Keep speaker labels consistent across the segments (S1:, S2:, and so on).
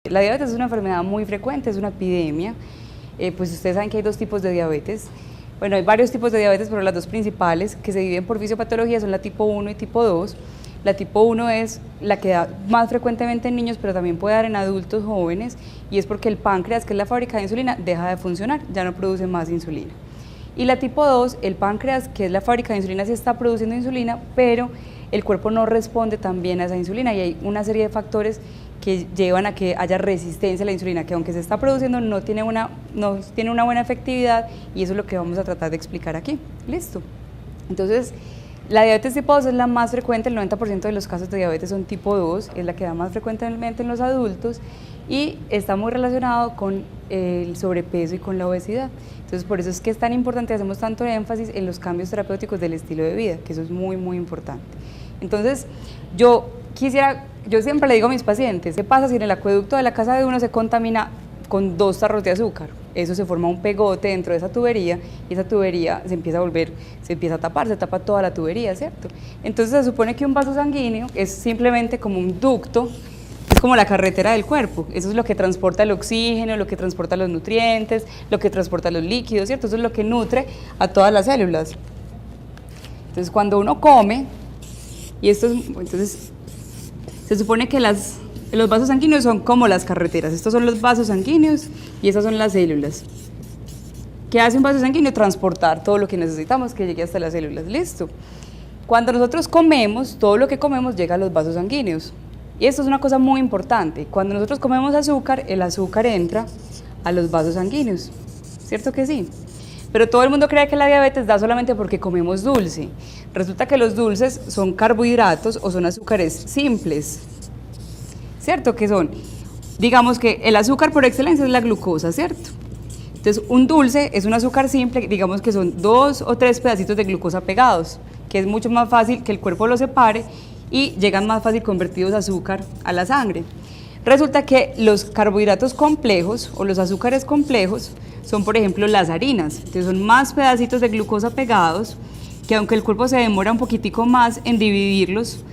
S1: La diabetes es una enfermedad muy frecuente, es una epidemia. Pues ustedes saben que hay dos tipos de diabetes. Bueno, hay varios tipos de diabetes, pero las dos principales que se dividen por fisiopatología son la tipo 1 y tipo 2. La tipo 1 es la que da más frecuentemente en niños, pero también puede dar en adultos jóvenes, y es porque el páncreas, que es la fábrica de insulina, deja de funcionar, ya no produce más insulina. Y la tipo 2, el páncreas, que es la fábrica de insulina, sí está produciendo insulina, pero el cuerpo no responde tan bien a esa insulina, y hay una serie de factores que llevan a que haya resistencia a la insulina, que aunque se está produciendo no tiene una buena efectividad, y eso es lo que vamos a tratar de explicar aquí. ¿Listo? Entonces, la diabetes tipo 2 es la más frecuente, el 90% de los casos de diabetes son tipo 2, es la que da más frecuentemente en los adultos, y está muy relacionado con el sobrepeso y con la obesidad. Entonces, por eso es que es tan importante, hacemos tanto énfasis en los cambios terapéuticos del estilo de vida, que eso es muy, muy importante. Entonces, yo siempre le digo a mis pacientes, ¿qué pasa si en el acueducto de la casa de uno se contamina con 2 tarros de azúcar? Eso se forma un pegote dentro de esa tubería, y esa tubería se empieza a tapar, se tapa toda la tubería, ¿cierto? Entonces se supone que un vaso sanguíneo es simplemente como un ducto, es como la carretera del cuerpo, eso es lo que transporta el oxígeno, lo que transporta los nutrientes, lo que transporta los líquidos, ¿cierto? Eso es lo que nutre a todas las células. Entonces cuando uno come, entonces se supone que los vasos sanguíneos son como las carreteras. Estos son los vasos sanguíneos y esas son las células. ¿Qué hace un vaso sanguíneo? Transportar todo lo que necesitamos que llegue hasta las células. Listo. Cuando nosotros comemos, todo lo que comemos llega a los vasos sanguíneos. Y esto es una cosa muy importante. Cuando nosotros comemos azúcar, el azúcar entra a los vasos sanguíneos. ¿Cierto que sí? Pero todo el mundo cree que la diabetes da solamente porque comemos dulce. Resulta que los dulces son carbohidratos o son azúcares simples. ¿Cierto? Que son, digamos que el azúcar por excelencia es la glucosa, ¿cierto? Entonces, un dulce es un azúcar simple, digamos que son 2 o 3 pedacitos de glucosa pegados, que es mucho más fácil que el cuerpo los separe y llegan más fácil convertidos a azúcar a la sangre. Resulta que los carbohidratos complejos o los azúcares complejos son, por ejemplo, las harinas. Entonces, son más pedacitos de glucosa pegados, que aunque el cuerpo se demora un poquitico más en dividirlos,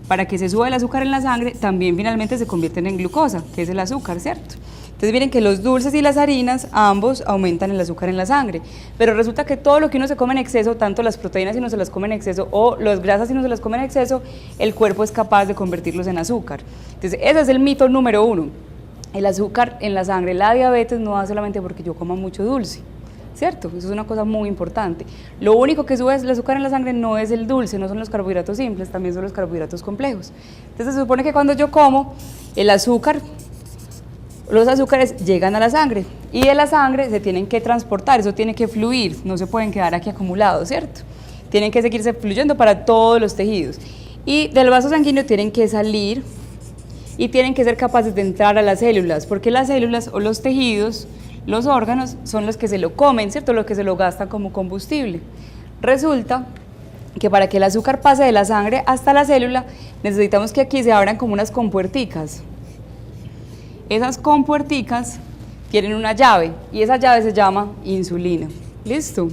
S1: para que se suba el azúcar en la sangre, también finalmente se convierten en glucosa, que es el azúcar, ¿cierto? Entonces miren que los dulces y las harinas, ambos aumentan el azúcar en la sangre, pero resulta que todo lo que uno se come en exceso, tanto las proteínas si uno se las come en exceso o las grasas si uno se las come en exceso, el cuerpo es capaz de convertirlos en azúcar. Entonces ese es el mito número 1, el azúcar en la sangre, la diabetes no da solamente porque yo coma mucho dulce. ¿Cierto? Eso es una cosa muy importante. Lo único que sube el azúcar en la sangre no es el dulce, no son los carbohidratos simples, también son los carbohidratos complejos. Entonces se supone que cuando yo como, los azúcares llegan a la sangre, y de la sangre se tienen que transportar, eso tiene que fluir, no se pueden quedar aquí acumulados, ¿cierto? Tienen que seguirse fluyendo para todos los tejidos. Y del vaso sanguíneo tienen que salir y tienen que ser capaces de entrar a las células, porque las células o los tejidos, los órganos, son los que se lo comen, ¿cierto? Los que se lo gastan como combustible. Resulta que para que el azúcar pase de la sangre hasta la célula, necesitamos que aquí se abran como unas compuerticas. Esas compuerticas tienen una llave, y esa llave se llama insulina. ¿Listo?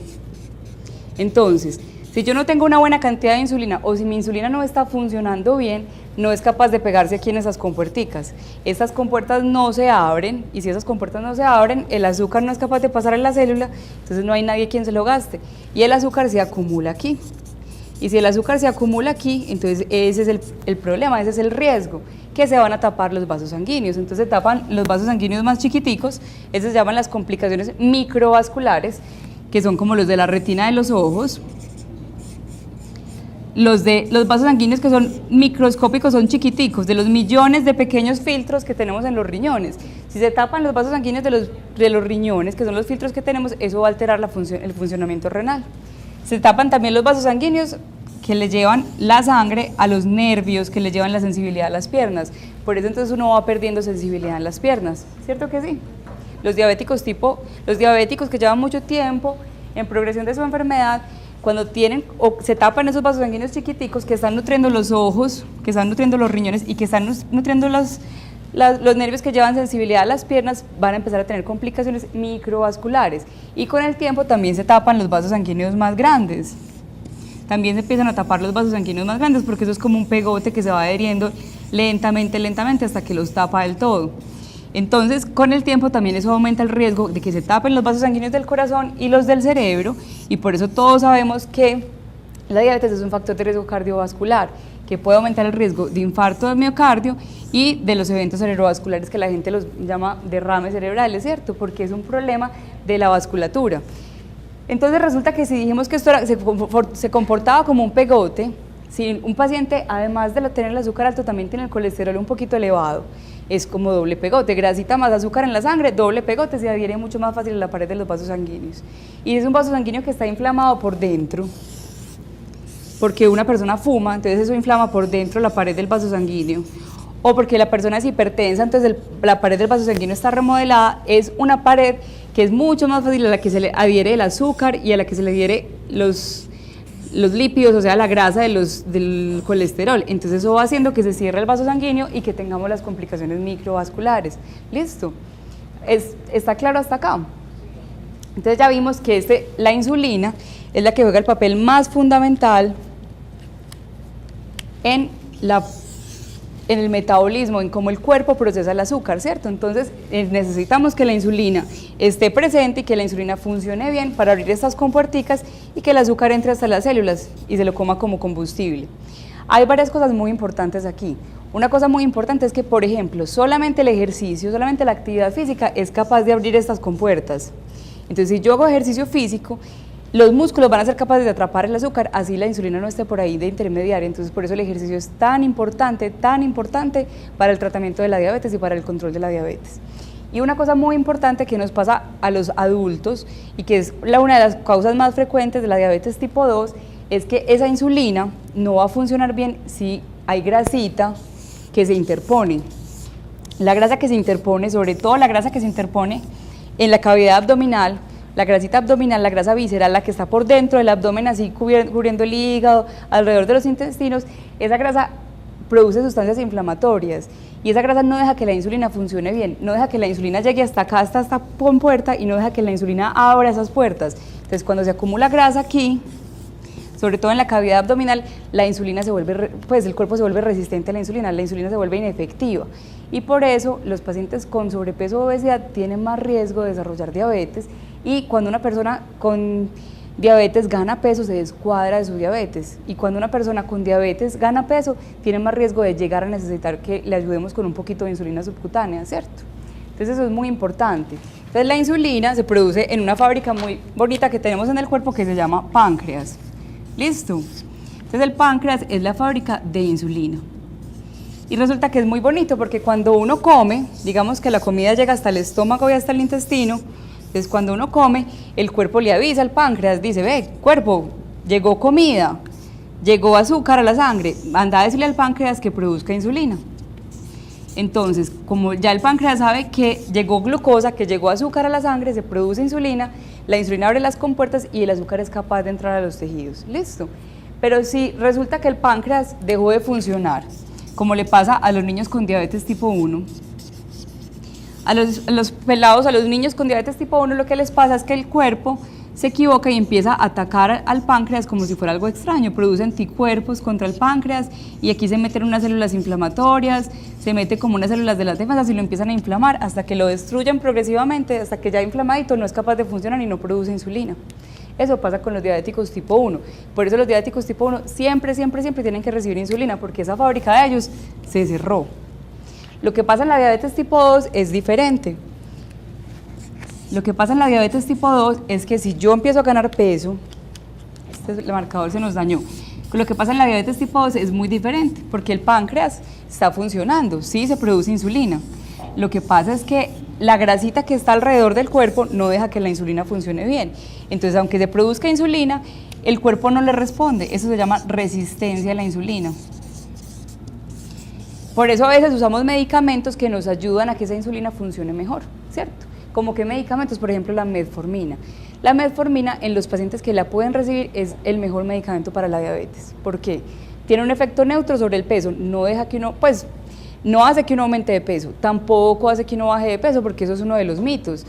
S1: Entonces, si yo no tengo una buena cantidad de insulina, o si mi insulina no está funcionando bien, no es capaz de pegarse aquí en esas compuerticas. Estas compuertas no se abren, y si esas compuertas no se abren, el azúcar no es capaz de pasar en la célula, entonces no hay nadie quien se lo gaste, y el azúcar se acumula aquí. Y si el azúcar se acumula aquí, entonces ese es el problema, ese es el riesgo, que se van a tapar los vasos sanguíneos. Entonces se tapan los vasos sanguíneos más chiquiticos, esas se llaman las complicaciones microvasculares, que son como los de la retina de los ojos. Los vasos sanguíneos que son microscópicos son chiquiticos, de los millones de pequeños filtros que tenemos en los riñones. Si se tapan los vasos sanguíneos de los riñones, que son los filtros que tenemos, eso va a alterar el funcionamiento renal. Se tapan también los vasos sanguíneos que le llevan la sangre a los nervios, que le llevan la sensibilidad a las piernas. Por eso entonces uno va perdiendo sensibilidad en las piernas, ¿cierto que sí? Los diabéticos que llevan mucho tiempo en progresión de su enfermedad, cuando tienen o se tapan esos vasos sanguíneos chiquiticos que están nutriendo los ojos, que están nutriendo los riñones y que están nutriendo los nervios que llevan sensibilidad a las piernas, van a empezar a tener complicaciones microvasculares, y con el tiempo también se tapan los vasos sanguíneos más grandes. También se empiezan a tapar los vasos sanguíneos más grandes, porque eso es como un pegote que se va adheriendo lentamente hasta que los tapa del todo. Entonces, con el tiempo también eso aumenta el riesgo de que se tapen los vasos sanguíneos del corazón y los del cerebro, y por eso todos sabemos que la diabetes es un factor de riesgo cardiovascular que puede aumentar el riesgo de infarto de miocardio y de los eventos cerebrovasculares que la gente los llama derrames cerebrales, ¿cierto? Porque es un problema de la vasculatura. Entonces resulta que si dijimos que esto se comportaba como un pegote, si un paciente además de tener el azúcar alto también tiene el colesterol un poquito elevado, es como doble pegote, grasita más azúcar en la sangre, doble pegote, se adhiere mucho más fácil a la pared de los vasos sanguíneos. Y es un vaso sanguíneo que está inflamado por dentro, porque una persona fuma, entonces eso inflama por dentro la pared del vaso sanguíneo, o porque la persona es hipertensa, entonces la pared del vaso sanguíneo está remodelada, es una pared que es mucho más fácil a la que se le adhiere el azúcar y a la que se le adhiere los lípidos, o sea, la grasa del colesterol. Entonces eso va haciendo que se cierre el vaso sanguíneo y que tengamos las complicaciones microvasculares. ¿Listo? ¿Está claro hasta acá? Entonces ya vimos que la insulina es la que juega el papel más fundamental en el metabolismo, en cómo el cuerpo procesa el azúcar, ¿cierto? Entonces necesitamos que la insulina esté presente y que la insulina funcione bien para abrir estas compuerticas y que el azúcar entre hasta las células y se lo coma como combustible. Hay varias cosas muy importantes aquí. Una cosa muy importante es que, por ejemplo, solamente el ejercicio, solamente la actividad física es capaz de abrir estas compuertas. Entonces, si yo hago ejercicio físico, los músculos van a ser capaces de atrapar el azúcar, así la insulina no esté por ahí de intermediaria. Entonces, por eso el ejercicio es tan importante para el tratamiento de la diabetes y para el control de la diabetes. Y una cosa muy importante que nos pasa a los adultos y que es una de las causas más frecuentes de la diabetes tipo 2 es que esa insulina no va a funcionar bien si hay grasita que se interpone. La grasa que se interpone, sobre todo la grasa que se interpone en la cavidad abdominal, la grasita abdominal, la grasa visceral, la que está por dentro del abdomen, así cubriendo el hígado, alrededor de los intestinos, esa grasa produce sustancias inflamatorias y esa grasa no deja que la insulina funcione bien, no deja que la insulina llegue hasta acá, hasta esta puerta, y no deja que la insulina abra esas puertas. Entonces, cuando se acumula grasa aquí, sobre todo en la cavidad abdominal, la insulina se vuelve, el cuerpo se vuelve resistente a la insulina se vuelve inefectiva. Y por eso los pacientes con sobrepeso o obesidad tienen más riesgo de desarrollar diabetes, y cuando una persona con diabetes gana peso se descuadra de su diabetes, y cuando una persona con diabetes gana peso tiene más riesgo de llegar a necesitar que le ayudemos con un poquito de insulina subcutánea, ¿cierto? Entonces eso es muy importante. Entonces la insulina se produce en una fábrica muy bonita que tenemos en el cuerpo que se llama páncreas. ¿Listo? Entonces el páncreas es la fábrica de insulina. Y resulta que es muy bonito porque cuando uno come, digamos que la comida llega hasta el estómago y hasta el intestino, entonces cuando uno come, el cuerpo le avisa al páncreas, dice, ve, cuerpo, llegó comida, llegó azúcar a la sangre, anda a decirle al páncreas que produzca insulina. Entonces, como ya el páncreas sabe que llegó glucosa, que llegó azúcar a la sangre, se produce insulina, la insulina abre las compuertas y el azúcar es capaz de entrar a los tejidos. ¿Listo? Pero si resulta que el páncreas dejó de funcionar, como le pasa a los niños con diabetes tipo 1, a los pelados, a los niños con diabetes tipo 1, lo que les pasa es que el cuerpo se equivoca y empieza a atacar al páncreas como si fuera algo extraño, produce anticuerpos contra el páncreas y aquí se meten unas células inflamatorias, se mete como unas células de las defensas y lo empiezan a inflamar hasta que lo destruyen progresivamente, hasta que ya inflamadito no es capaz de funcionar y no produce insulina. Eso pasa con los diabéticos tipo 1, por eso los diabéticos tipo 1 siempre tienen que recibir insulina porque esa fábrica de ellos se cerró. Lo que pasa en la diabetes tipo 2 es diferente. Lo que pasa en la diabetes tipo 2 es que si yo empiezo a ganar peso, el marcador se nos dañó, lo que pasa en la diabetes tipo 2 es muy diferente, porque el páncreas está funcionando, sí se produce insulina. Lo que pasa es que la grasita que está alrededor del cuerpo no deja que la insulina funcione bien. Entonces, aunque se produzca insulina, el cuerpo no le responde, eso se llama resistencia a la insulina. Por eso a veces usamos medicamentos que nos ayudan a que esa insulina funcione mejor, ¿cierto? Como que medicamentos, por ejemplo, la metformina. La metformina en los pacientes que la pueden recibir es el mejor medicamento para la diabetes. ¿Por qué? Tiene un efecto neutro sobre el peso, no deja que uno, no hace que uno aumente de peso, tampoco hace que uno baje de peso, porque eso es uno de los mitos.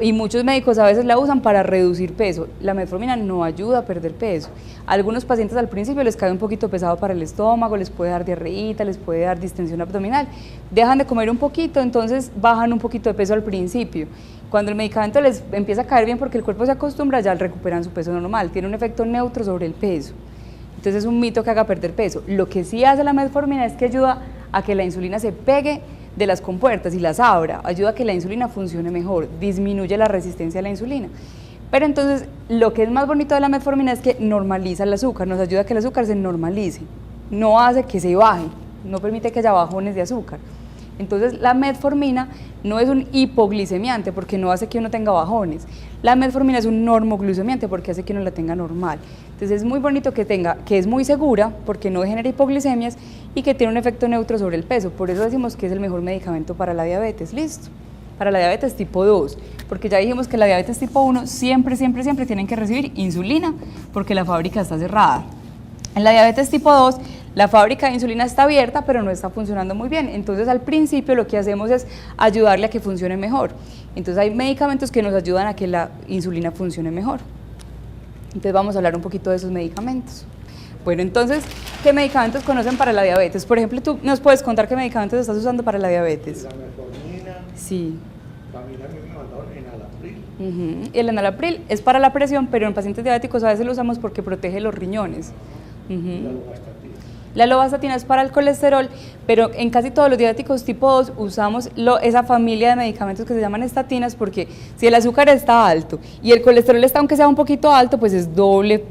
S1: Y muchos médicos a veces la usan para reducir peso. La metformina no ayuda a perder peso. A algunos pacientes al principio les cae un poquito pesado para el estómago, les puede dar diarreíta, les puede dar distensión abdominal. Dejan de comer un poquito, entonces bajan un poquito de peso al principio. Cuando el medicamento les empieza a caer bien porque el cuerpo se acostumbra, ya recuperan su peso normal. Tiene un efecto neutro sobre el peso. Entonces es un mito que haga perder peso. Lo que sí hace la metformina es que ayuda a que la insulina se pegue de las compuertas y las abra, ayuda a que la insulina funcione mejor, disminuye la resistencia a la insulina. Pero entonces, lo que es más bonito de la metformina es que normaliza el azúcar, nos ayuda a que el azúcar se normalice, no hace que se baje, no permite que haya bajones de azúcar. Entonces, la metformina no es un hipoglicemiante porque no hace que uno tenga bajones. La metformina es un normoglucemiante porque hace que uno la tenga normal. Entonces, es muy bonito que es muy segura porque no genera hipoglicemias y que tiene un efecto neutro sobre el peso. Por eso decimos que es el mejor medicamento para la diabetes. Listo. Para la diabetes tipo 2, porque ya dijimos que la diabetes tipo 1 siempre tienen que recibir insulina porque la fábrica está cerrada. En la diabetes tipo 2, la fábrica de insulina está abierta, pero no está funcionando muy bien. Entonces, al principio lo que hacemos es ayudarle a que funcione mejor. Entonces, hay medicamentos que nos ayudan a que la insulina funcione mejor. Entonces, vamos a hablar un poquito de esos medicamentos. Bueno, entonces, ¿qué medicamentos conocen para la diabetes? Por ejemplo, ¿tú nos puedes contar qué medicamentos estás usando para la diabetes?
S2: La metformina.
S1: Sí.
S2: También a mí me mandaron enalapril.
S1: El enalapril es para la presión, pero en pacientes diabéticos a veces lo usamos porque protege los riñones.
S2: La lovastatina.
S1: La lovastatina es para el colesterol, pero en casi todos los diabéticos tipo 2 usamos esa familia de medicamentos que se llaman estatinas porque si el azúcar está alto y el colesterol está aunque sea un poquito alto, pues es doble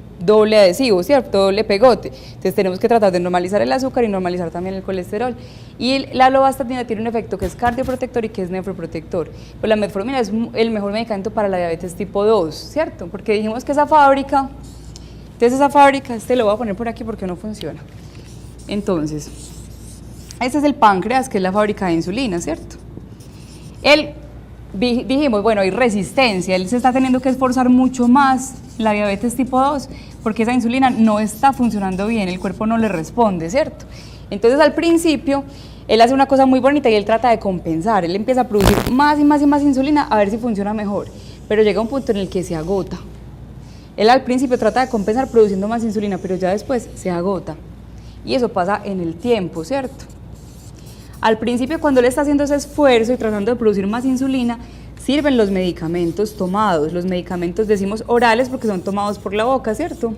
S1: adhesivo, ¿cierto? Doble pegote. Entonces tenemos que tratar de normalizar el azúcar y normalizar también el colesterol. Y la lovastatina tiene un efecto que es cardioprotector y que es nefroprotector. Pues la metformina es el mejor medicamento para la diabetes tipo 2, ¿cierto? Porque dijimos que esa fábrica, lo voy a poner por aquí porque no funciona. Entonces, este es el páncreas, que es la fábrica de insulina, ¿cierto? Dijimos, bueno, hay resistencia, él se está teniendo que esforzar mucho más, la diabetes tipo 2, porque esa insulina no está funcionando bien, el cuerpo no le responde, ¿cierto? Entonces, al principio, él hace una cosa muy bonita y él trata de compensar, él empieza a producir más y más y más insulina a ver si funciona mejor, pero llega un punto en el que se agota. Él al principio trata de compensar produciendo más insulina, pero ya después se agota. Y eso pasa en el tiempo, ¿cierto? Al principio, cuando él está haciendo ese esfuerzo y tratando de producir más insulina, sirven los medicamentos tomados. Los medicamentos decimos orales porque son tomados por la boca, ¿cierto?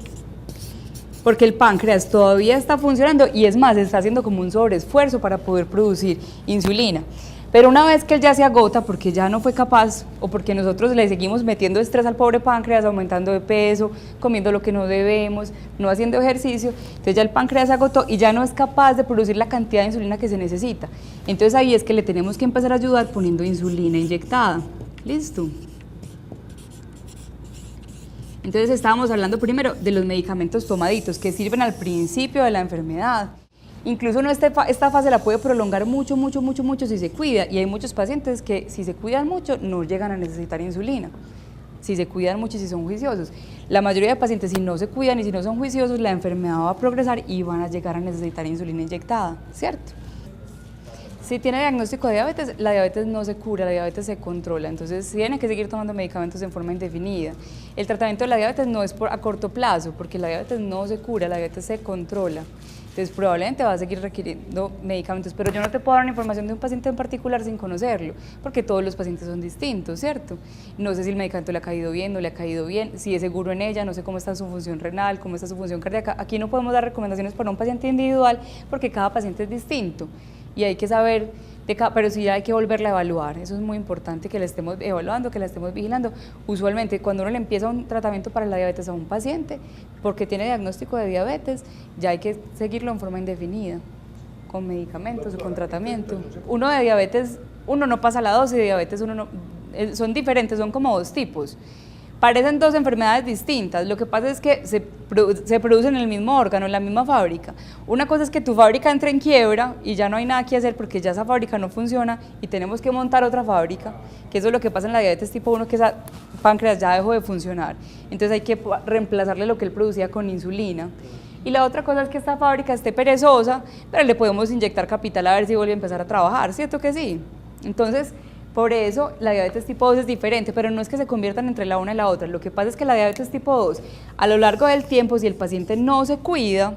S1: Porque el páncreas todavía está funcionando y es más, está haciendo como un sobreesfuerzo para poder producir insulina. Pero una vez que él ya se agota porque ya no fue capaz o porque nosotros le seguimos metiendo estrés al pobre páncreas, aumentando de peso, comiendo lo que no debemos, no haciendo ejercicio, entonces ya el páncreas se agotó y ya no es capaz de producir la cantidad de insulina que se necesita. Entonces ahí es que le tenemos que empezar a ayudar poniendo insulina inyectada. ¿Listo? Entonces estábamos hablando primero de los medicamentos tomaditos que sirven al principio de la enfermedad. Incluso esta fase la puede prolongar mucho si se cuida y hay muchos pacientes que si se cuidan mucho no llegan a necesitar insulina, si se cuidan mucho y si son juiciosos. La mayoría de pacientes si no se cuidan y si no son juiciosos la enfermedad va a progresar y van a llegar a necesitar insulina inyectada, ¿cierto? Si tiene diagnóstico de diabetes, la diabetes no se cura, la diabetes se controla, entonces tiene que seguir tomando medicamentos en forma indefinida. El tratamiento de la diabetes no es a corto plazo, porque la diabetes no se cura, la diabetes se controla. Entonces probablemente va a seguir requiriendo medicamentos, pero yo no te puedo dar una información de un paciente en particular sin conocerlo, porque todos los pacientes son distintos, ¿cierto? No sé si el medicamento le ha caído bien, no le ha caído bien, si es seguro en ella, no sé cómo está su función renal, cómo está su función cardíaca. Aquí no podemos dar recomendaciones para un paciente individual porque cada paciente es distinto y hay que saber, pero sí hay que volverla a evaluar. Eso es muy importante que la estemos evaluando, que la estemos vigilando. Usualmente cuando uno le empieza un tratamiento para la diabetes a un paciente porque tiene diagnóstico de diabetes, ya hay que seguirlo en forma indefinida, con medicamentos o con tratamiento. Uno de diabetes, uno no pasa la dosis, de diabetes uno no, son diferentes, son como dos tipos. Parecen dos enfermedades distintas, lo que pasa es que se producen en el mismo órgano, en la misma fábrica. Una cosa es que tu fábrica entre en quiebra y ya no hay nada que hacer porque ya esa fábrica no funciona y tenemos que montar otra fábrica, que eso es lo que pasa en la diabetes tipo 1, que esa páncreas ya dejó de funcionar. Entonces hay que reemplazarle lo que él producía con insulina. Y la otra cosa es que esta fábrica esté perezosa, pero le podemos inyectar capital a ver si vuelve a empezar a trabajar, ¿cierto que sí? Entonces, Por eso la diabetes tipo 2 es diferente, pero no es que se conviertan entre la una y la otra. Lo que pasa es que la diabetes tipo 2, a lo largo del tiempo, si el paciente no se cuida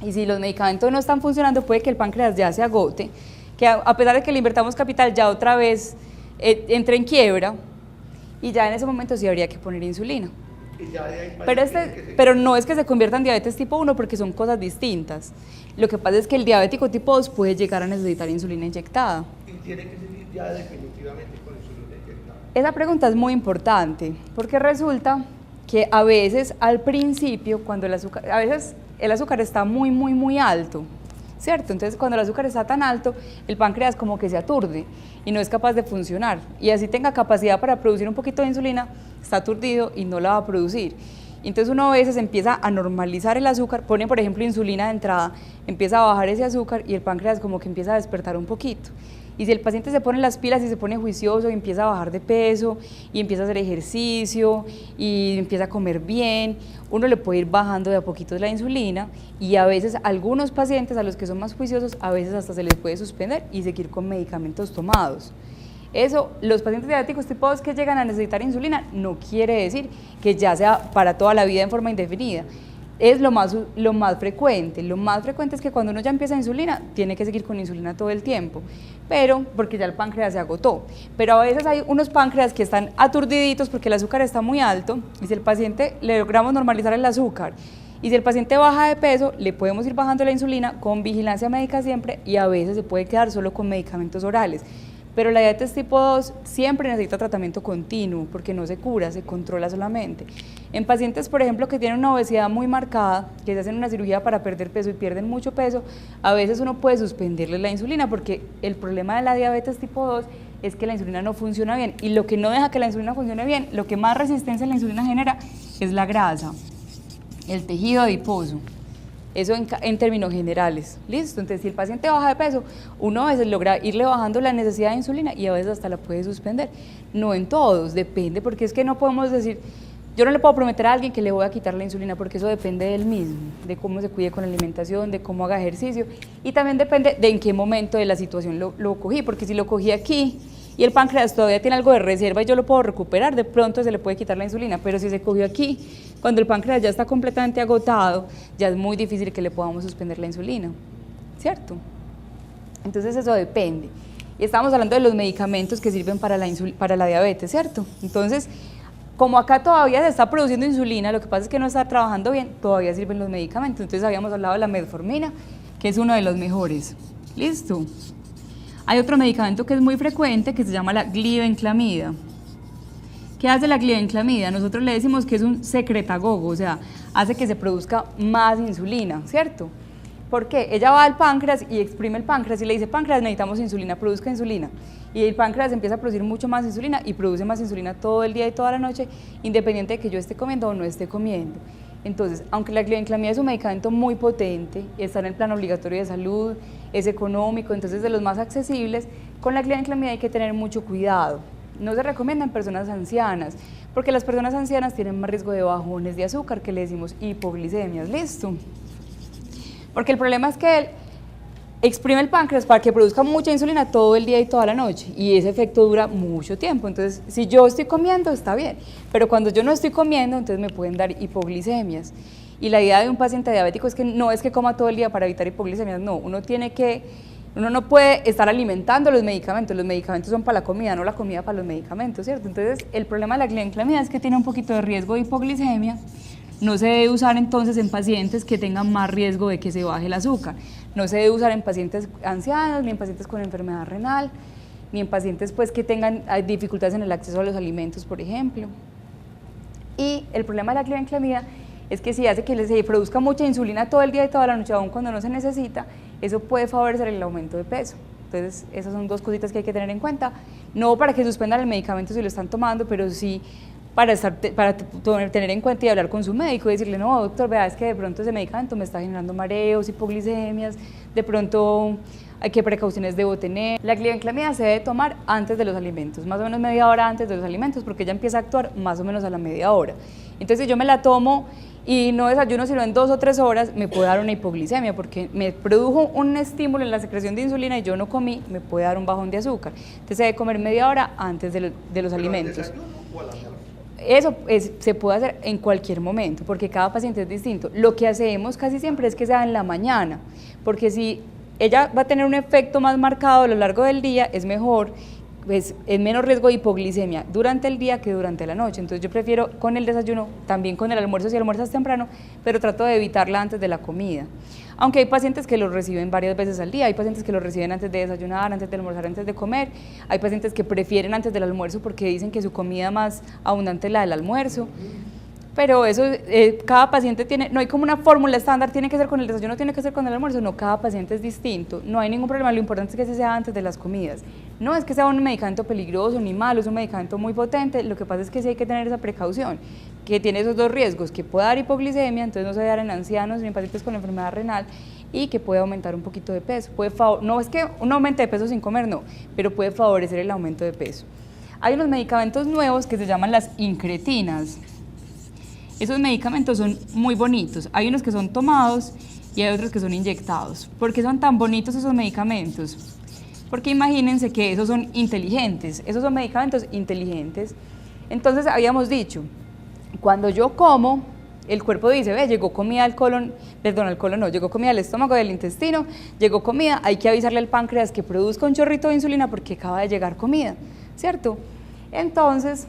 S1: y si los medicamentos no están funcionando, puede que el páncreas ya se agote, que a pesar de que le invertamos capital, ya otra vez entre en quiebra y ya en ese momento sí habría que poner insulina.
S2: Y ya de ahí
S1: Pero no es que se convierta en diabetes tipo 1 porque son cosas distintas. Lo que pasa es que el diabético tipo 2 puede llegar a necesitar insulina inyectada.
S2: y tiene que seguir ya definitivamente con insulina inyectada.
S1: Esa pregunta es muy importante porque resulta que a veces al principio, cuando a veces el azúcar está muy alto, ¿cierto? Entonces cuando el azúcar está tan alto, el páncreas como que se aturde y no es capaz de funcionar. Y así tenga capacidad para producir un poquito de insulina, está aturdido y no la va a producir. Entonces uno a veces empieza a normalizar el azúcar, pone por ejemplo insulina de entrada, empieza a bajar ese azúcar y el páncreas como que empieza a despertar un poquito. Y si el paciente se pone las pilas y se pone juicioso y empieza a bajar de peso y empieza a hacer ejercicio y empieza a comer bien, uno le puede ir bajando de a poquitos la insulina y a veces algunos pacientes a los que son más juiciosos a veces hasta se les puede suspender y seguir con medicamentos tomados. Eso, los pacientes diabéticos tipo 2 que llegan a necesitar insulina no quiere decir que ya sea para toda la vida en forma indefinida. Es lo más frecuente. Lo más frecuente es que cuando uno ya empieza insulina, tiene que seguir con insulina todo el tiempo, pero porque ya el páncreas se agotó. Pero a veces hay unos páncreas que están aturdiditos porque el azúcar está muy alto y si el paciente le logramos normalizar el azúcar y si el paciente baja de peso, le podemos ir bajando la insulina con vigilancia médica siempre y a veces se puede quedar solo con medicamentos orales. Pero la diabetes tipo 2 siempre necesita tratamiento continuo porque no se cura, se controla solamente. En pacientes, por ejemplo, que tienen una obesidad muy marcada, que se hacen una cirugía para perder peso y pierden mucho peso, a veces uno puede suspenderles la insulina porque el problema de la diabetes tipo 2 es que la insulina no funciona bien y lo que no deja que la insulina funcione bien, lo que más resistencia a la insulina genera es la grasa, el tejido adiposo. Eso en términos generales, ¿listo? Entonces, si el paciente baja de peso, uno a veces logra irle bajando la necesidad de insulina y a veces hasta la puede suspender. No en todos, depende, porque es que no podemos decir, yo no le puedo prometer a alguien que le voy a quitar la insulina porque eso depende de él mismo, de cómo se cuide con la alimentación, de cómo haga ejercicio y también depende de en qué momento de la situación lo cogí, porque si lo cogí aquí y el páncreas todavía tiene algo de reserva y yo lo puedo recuperar, de pronto se le puede quitar la insulina, pero si se cogió aquí, cuando el páncreas ya está completamente agotado, ya es muy difícil que le podamos suspender la insulina, ¿cierto? Entonces eso depende. Y estamos hablando de los medicamentos que sirven para la diabetes, ¿cierto? Entonces, como acá todavía se está produciendo insulina, lo que pasa es que no está trabajando bien, todavía sirven los medicamentos. Entonces habíamos hablado de la metformina, que es uno de los mejores. ¿Listo? Hay otro medicamento que es muy frecuente que se llama la glibenclamida. ¿Qué hace la glibenclamida? Nosotros le decimos que es un secretagogo, o sea, hace que se produzca más insulina, ¿cierto? ¿Por qué? Ella va al páncreas y exprime el páncreas y le dice, páncreas, necesitamos insulina, produzca insulina. Y el páncreas empieza a producir mucho más insulina y produce más insulina todo el día y toda la noche, independiente de que yo esté comiendo o no esté comiendo. Entonces, aunque la glibenclamida es un medicamento muy potente, está en el plan obligatorio de salud, es económico, entonces de los más accesibles, con la glibenclamida hay que tener mucho cuidado. No se recomienda en personas ancianas, porque las personas ancianas tienen más riesgo de bajones de azúcar, que le decimos hipoglicemias, ¿listo? Porque el problema es que él exprime el páncreas para que produzca mucha insulina todo el día y toda la noche, y ese efecto dura mucho tiempo. Entonces, si yo estoy comiendo, está bien, pero cuando yo no estoy comiendo, entonces me pueden dar hipoglicemias. Y la idea de un paciente diabético es que no es que coma todo el día para evitar hipoglicemias, no, uno no puede estar alimentando los medicamentos son para la comida, no la comida para los medicamentos, ¿cierto? Entonces, el problema de la glibenclamida es que tiene un poquito de riesgo de hipoglicemia, no se debe usar entonces en pacientes que tengan más riesgo de que se baje el azúcar, no se debe usar en pacientes ancianos, ni en pacientes con enfermedad renal, ni en pacientes pues que tengan dificultades en el acceso a los alimentos, por ejemplo. Y el problema de la glibenclamida es que si hace que se produzca mucha insulina todo el día y toda la noche, aun cuando no se necesita, eso puede favorecer el aumento de peso. Entonces, esas son dos cositas que hay que tener en cuenta, no para que suspendan el medicamento si lo están tomando, pero sí para tener en cuenta y hablar con su médico y decirle, no, doctor, vea, es que de pronto ese medicamento me está generando mareos, hipoglicemias, de pronto qué precauciones debo tener. La glibenclamida se debe tomar antes de los alimentos, más o menos media hora antes de los alimentos, porque ella empieza a actuar más o menos a la media hora. Entonces, si yo me la tomo y no desayuno sino en 2 o 3 horas, me puede dar una hipoglicemia porque me produjo un estímulo en la secreción de insulina y yo no comí, me puede dar un bajón de azúcar. Entonces se debe comer media hora antes de los alimentos.
S2: ¿Al desayuno o a la noche?
S1: Eso se puede hacer en cualquier momento, porque cada paciente es distinto. Lo que hacemos casi siempre es que sea en la mañana, porque si ella va a tener un efecto más marcado a lo largo del día, es mejor, pues, es menos riesgo de hipoglicemia durante el día que durante la noche. Entonces yo prefiero con el desayuno, también con el almuerzo si almuerzas temprano, pero trato de evitarla antes de la comida. Aunque hay pacientes que lo reciben varias veces al día, hay pacientes que lo reciben antes de desayunar, antes de almorzar, antes de comer, hay pacientes que prefieren antes del almuerzo porque dicen que su comida más abundante es la del almuerzo. Pero eso, cada paciente tiene, no hay como una fórmula estándar, tiene que ser con el desayuno, tiene que ser con el almuerzo, no, cada paciente es distinto, no hay ningún problema, lo importante es que sea antes de las comidas. No es que sea un medicamento peligroso ni malo, es un medicamento muy potente, lo que pasa es que sí hay que tener esa precaución, que tiene esos 2 riesgos, que puede dar hipoglicemia, entonces no se debe dar en ancianos ni en pacientes con enfermedad renal, y que puede aumentar un poquito de peso. No es que un aumento de peso sin comer, no, pero puede favorecer el aumento de peso. Hay unos medicamentos nuevos que se llaman las incretinas. Esos medicamentos son muy bonitos, hay unos que son tomados y hay otros que son inyectados. ¿Por qué son tan bonitos esos medicamentos? Porque imagínense que esos son inteligentes, esos son medicamentos inteligentes. Entonces habíamos dicho, cuando yo como, el cuerpo dice, ve, llegó comida al colon, perdón, al colon no, llegó comida al estómago, del intestino, llegó comida, hay que avisarle al páncreas que produzca un chorrito de insulina porque acaba de llegar comida, ¿cierto? Entonces,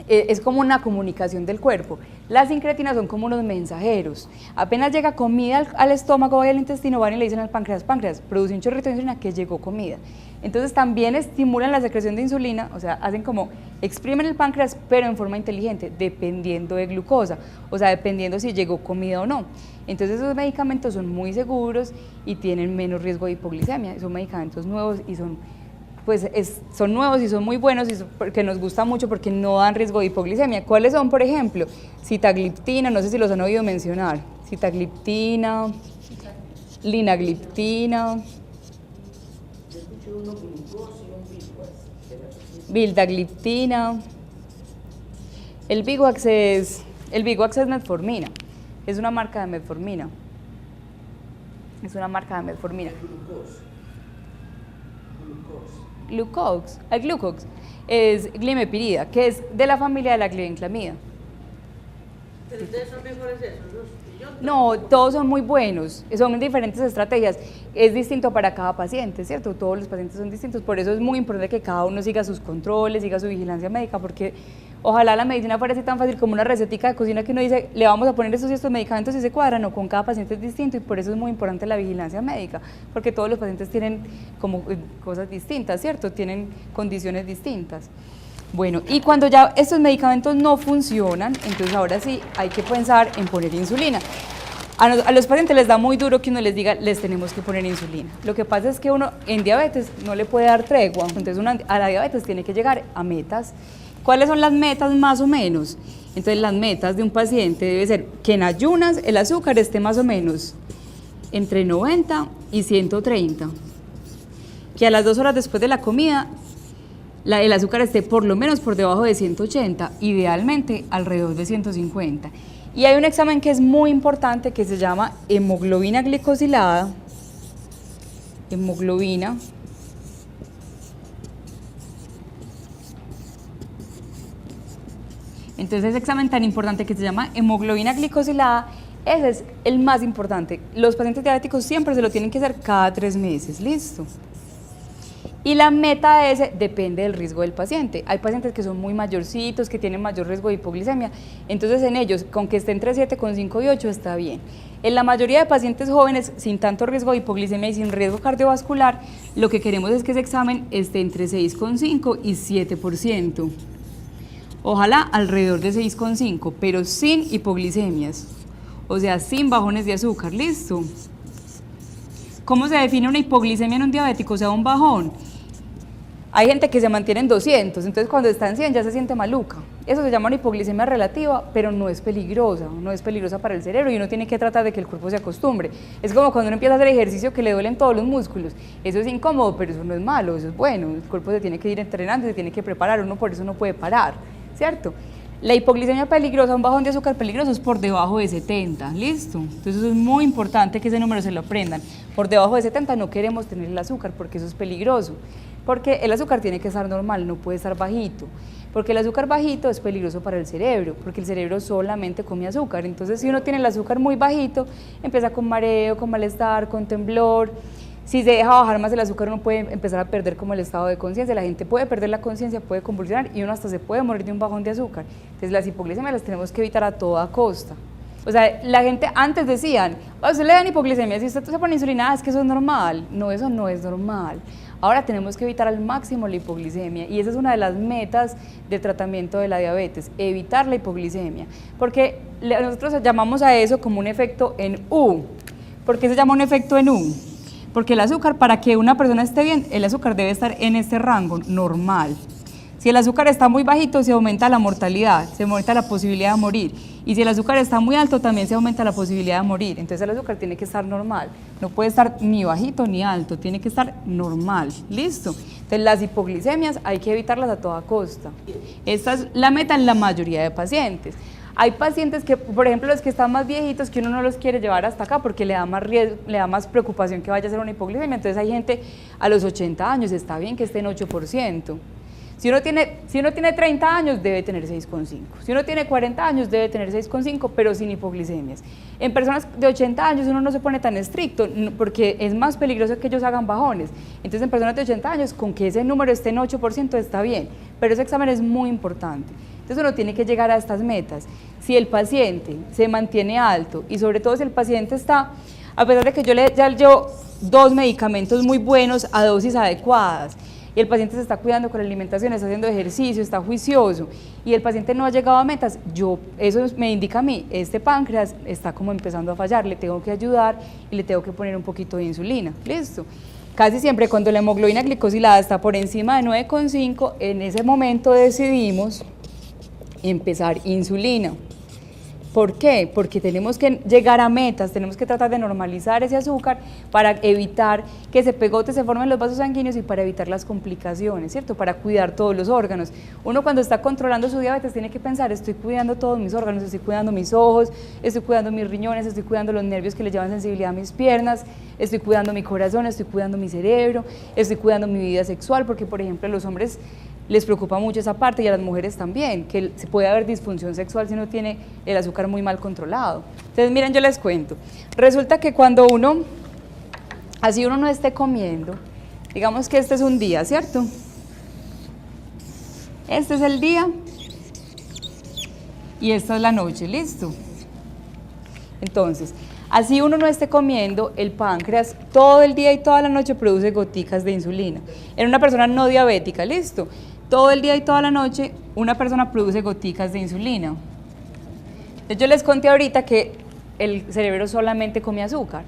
S1: es como una comunicación del cuerpo. Las incretinas son como unos mensajeros. Apenas llega comida al estómago y al intestino, van y le dicen al páncreas, páncreas, produce un chorrito de insulina que llegó comida. Entonces también estimulan la secreción de insulina, o sea, hacen como, exprimen el páncreas, pero en forma inteligente, dependiendo de glucosa, o sea, dependiendo si llegó comida o no. Entonces esos medicamentos son muy seguros y tienen menos riesgo de hipoglicemia. Son medicamentos nuevos y son nuevos y son muy buenos y porque nos gusta mucho porque no dan riesgo de hipoglicemia. ¿Cuáles son, por ejemplo? Sitagliptina, no sé si los han oído mencionar. Sitagliptina, linagliptina, vildagliptina. El Bigoax es metformina, es una marca de metformina. Es una marca de metformina. El glucox es glimepirida, que es de la familia de la glibenclamida.
S3: ¿Pero ustedes son mejores esos?
S1: No, todos son muy buenos, son diferentes estrategias, es distinto para cada paciente, ¿cierto? Todos los pacientes son distintos, por eso es muy importante que cada uno siga sus controles, siga su vigilancia médica, porque ojalá la medicina fuera así tan fácil como una recetica de cocina que uno dice, le vamos a poner estos y estos medicamentos y se cuadran, no, con cada paciente es distinto y por eso es muy importante la vigilancia médica, porque todos los pacientes tienen como cosas distintas, ¿cierto? Tienen condiciones distintas. Bueno, y cuando ya estos medicamentos no funcionan, entonces ahora sí hay que pensar en poner insulina. A los pacientes les da muy duro que uno les diga, les tenemos que poner insulina. Lo que pasa es que uno en diabetes no le puede dar tregua, entonces a la diabetes tiene que llegar a metas. ¿Cuáles son las metas más o menos? Entonces las metas de un paciente debe ser que en ayunas el azúcar esté más o menos entre 90 y 130, que a las 2 horas después de la comida el azúcar esté por lo menos por debajo de 180, idealmente alrededor de 150. Y hay un examen que es muy importante que se llama hemoglobina glicosilada, hemoglobina Entonces ese examen tan importante que se llama hemoglobina glicosilada, ese es el más importante. Los pacientes diabéticos siempre se lo tienen que hacer cada 3 meses, listo. Y la meta de ese depende del riesgo del paciente. Hay pacientes que son muy mayorcitos, que tienen mayor riesgo de hipoglicemia, entonces en ellos, con que esté entre 7,5 y 8 está bien. En la mayoría de pacientes jóvenes, sin tanto riesgo de hipoglicemia y sin riesgo cardiovascular, lo que queremos es que ese examen esté entre 6,5 y 7%. Ojalá alrededor de 6,5, pero sin hipoglicemias, o sea, sin bajones de azúcar, ¿listo? ¿Cómo se define una hipoglicemia en un diabético? O sea, un bajón. Hay gente que se mantiene en 200, entonces cuando está en 100 ya se siente maluca. Eso se llama una hipoglicemia relativa, pero no es peligrosa para el cerebro y uno tiene que tratar de que el cuerpo se acostumbre. Es como cuando uno empieza a hacer ejercicio que le duelen todos los músculos. Eso es incómodo, pero eso no es malo, eso es bueno. El cuerpo se tiene que ir entrenando, se tiene que preparar, uno por eso no puede parar, ¿cierto? La hipoglicemia peligrosa, un bajón de azúcar peligroso es por debajo de 70, ¿listo? Entonces eso es muy importante que ese número se lo aprendan. Por debajo de 70 no queremos tener el azúcar porque eso es peligroso, porque el azúcar tiene que estar normal, no puede estar bajito, porque el azúcar bajito es peligroso para el cerebro, porque el cerebro solamente come azúcar. Entonces si uno tiene el azúcar muy bajito, empieza con mareo, con malestar, con temblor. Si se deja bajar más el azúcar, uno puede empezar a perder como el estado de conciencia, la gente puede perder la conciencia, puede convulsionar y uno hasta se puede morir de un bajón de azúcar. Entonces las hipoglicemias las tenemos que evitar a toda costa. O sea, la gente antes decían, a usted le dan hipoglicemia, si usted se pone insulina, es que eso es normal. No, eso no es normal. Ahora tenemos que evitar al máximo la hipoglicemia y esa es una de las metas de tratamiento de la diabetes, evitar la hipoglicemia. Porque nosotros llamamos a eso como un efecto en U. ¿Por qué se llama un efecto en U? Porque el azúcar, para que una persona esté bien, el azúcar debe estar en este rango normal. Si el azúcar está muy bajito, se aumenta la mortalidad, se aumenta la posibilidad de morir. Y si el azúcar está muy alto, también se aumenta la posibilidad de morir. Entonces el azúcar tiene que estar normal. No puede estar ni bajito ni alto, tiene que estar normal. ¿Listo? Entonces las hipoglicemias hay que evitarlas a toda costa. Esta es la meta en la mayoría de pacientes. Hay pacientes que, por ejemplo, los que están más viejitos, que uno no los quiere llevar hasta acá porque le da más riesgo, le da más preocupación que vaya a ser una hipoglicemia. Entonces hay gente a los 80 años, está bien que esté en 8%. Si uno tiene 30 años, debe tener 6,5. Si uno tiene 40 años, debe tener 6,5, pero sin hipoglicemias. En personas de 80 años uno no se pone tan estricto porque es más peligroso que ellos hagan bajones. Entonces en personas de 80 años, con que ese número esté en 8% está bien, pero ese examen es muy importante. Entonces uno tiene que llegar a estas metas. Si el paciente se mantiene alto y sobre todo si el paciente está, a pesar de que yo ya llevo 2 medicamentos muy buenos a dosis adecuadas, y el paciente se está cuidando con la alimentación, está haciendo ejercicio, está juicioso y el paciente no ha llegado a metas, eso me indica a mí, este páncreas está como empezando a fallar, le tengo que ayudar y le tengo que poner un poquito de insulina, ¿listo? Casi siempre cuando la hemoglobina glicosilada está por encima de 9,5, en ese momento decidimos empezar insulina. ¿Por qué? Porque tenemos que llegar a metas, tenemos que tratar de normalizar ese azúcar para evitar que ese pegote se forme en los vasos sanguíneos y para evitar las complicaciones, ¿cierto? Para cuidar todos los órganos. Uno cuando está controlando su diabetes tiene que pensar, estoy cuidando todos mis órganos, estoy cuidando mis ojos, estoy cuidando mis riñones, estoy cuidando los nervios que le llevan sensibilidad a mis piernas, estoy cuidando mi corazón, estoy cuidando mi cerebro, estoy cuidando mi vida sexual, porque por ejemplo a los hombres les preocupa mucho esa parte y a las mujeres también, que se puede haber disfunción sexual si uno tiene el azúcar muy mal controlado. Entonces miren, yo les cuento, resulta que cuando así uno no esté comiendo, digamos que este es un día, ¿cierto? Este es el día y esta es la noche, ¿listo? Entonces, así uno no esté comiendo, el páncreas todo el día y toda la noche produce goticas de insulina. En una persona no diabética, ¿listo? Todo el día y toda la noche una persona produce goticas de insulina. Entonces yo les conté ahorita que el cerebro solamente come azúcar.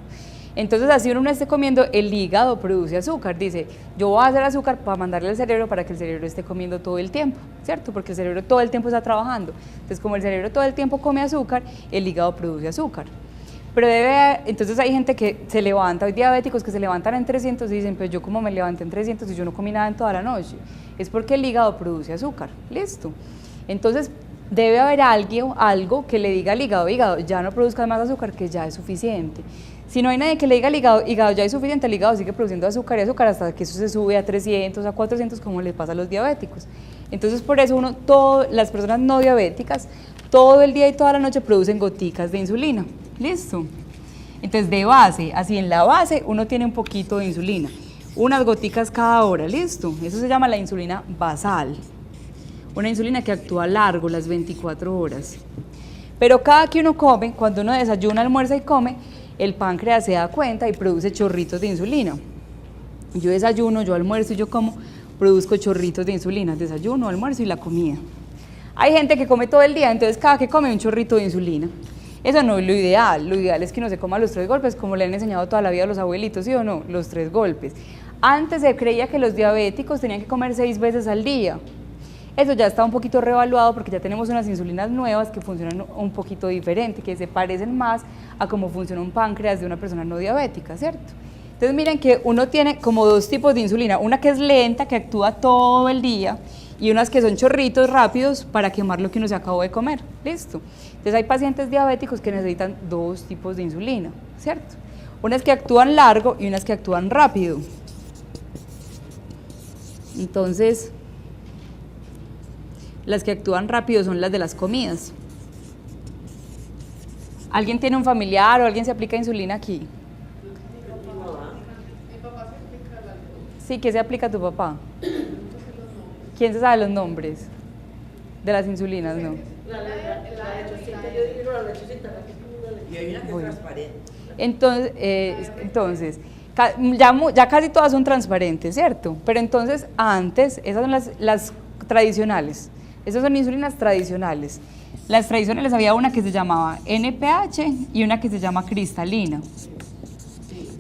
S1: Entonces así uno no esté comiendo, el hígado produce azúcar. Dice, yo voy a hacer azúcar para mandarle al cerebro para que el cerebro esté comiendo todo el tiempo, ¿cierto? Porque el cerebro todo el tiempo está trabajando. Entonces como el cerebro todo el tiempo come azúcar, el hígado produce azúcar. Pero entonces hay gente que se levanta, hay diabéticos que se levantan en 300 y dicen, pues yo como me levanté en 300 y yo no comí nada en toda la noche. Es porque el hígado produce azúcar, listo. Entonces debe haber algo que le diga al hígado, ya no produzcas más azúcar, que ya es suficiente. Si no hay nadie que le diga al hígado, ya es suficiente, el hígado sigue produciendo azúcar y azúcar hasta que eso se sube a 300, a 400, como les pasa a los diabéticos. Entonces por eso las personas no diabéticas, todo el día y toda la noche producen goticas de insulina. ¿Listo? Entonces de base, así en la base uno tiene un poquito de insulina, unas goticas cada hora, ¿listo? Eso se llama la insulina basal, una insulina que actúa largo, las 24 horas. Pero cada que uno come, cuando uno desayuna, almuerza y come, el páncreas se da cuenta y produce chorritos de insulina. Yo desayuno, yo almuerzo y yo como, produzco chorritos de insulina, desayuno, almuerzo y la comida. Hay gente que come todo el día, entonces cada que come un chorrito de insulina. Eso no es lo ideal es que uno se coma los 3 golpes, como le han enseñado toda la vida a los abuelitos, ¿sí o no? Los 3 golpes. Antes se creía que los diabéticos tenían que comer 6 veces al día. Eso ya está un poquito reevaluado porque ya tenemos unas insulinas nuevas que funcionan un poquito diferente, que se parecen más a cómo funciona un páncreas de una persona no diabética, ¿cierto? Entonces miren que uno tiene como 2 tipos de insulina, una que es lenta, que actúa todo el día, y unas que son chorritos rápidos para quemar lo que uno se acabó de comer. Listo. Entonces hay pacientes diabéticos que necesitan dos tipos de insulina, ¿cierto? Unas que actúan largo y unas que actúan rápido. Entonces, las que actúan rápido son las de las comidas. ¿Alguien tiene un familiar o alguien se aplica insulina aquí? Sí, ¿qué se aplica a tu papá? ¿Quién se sabe los nombres de las insulinas? No.
S3: La lechocita, yo digo la lechocita, la que tú una lechocita.
S4: Y hay una que es
S1: Bueno.
S4: transparente.
S1: Entonces, ya casi todas son transparentes, ¿cierto? Pero entonces antes, esas son las tradicionales. Esas son insulinas tradicionales. Las tradicionales había una que se llamaba NPH y una que se llama cristalina.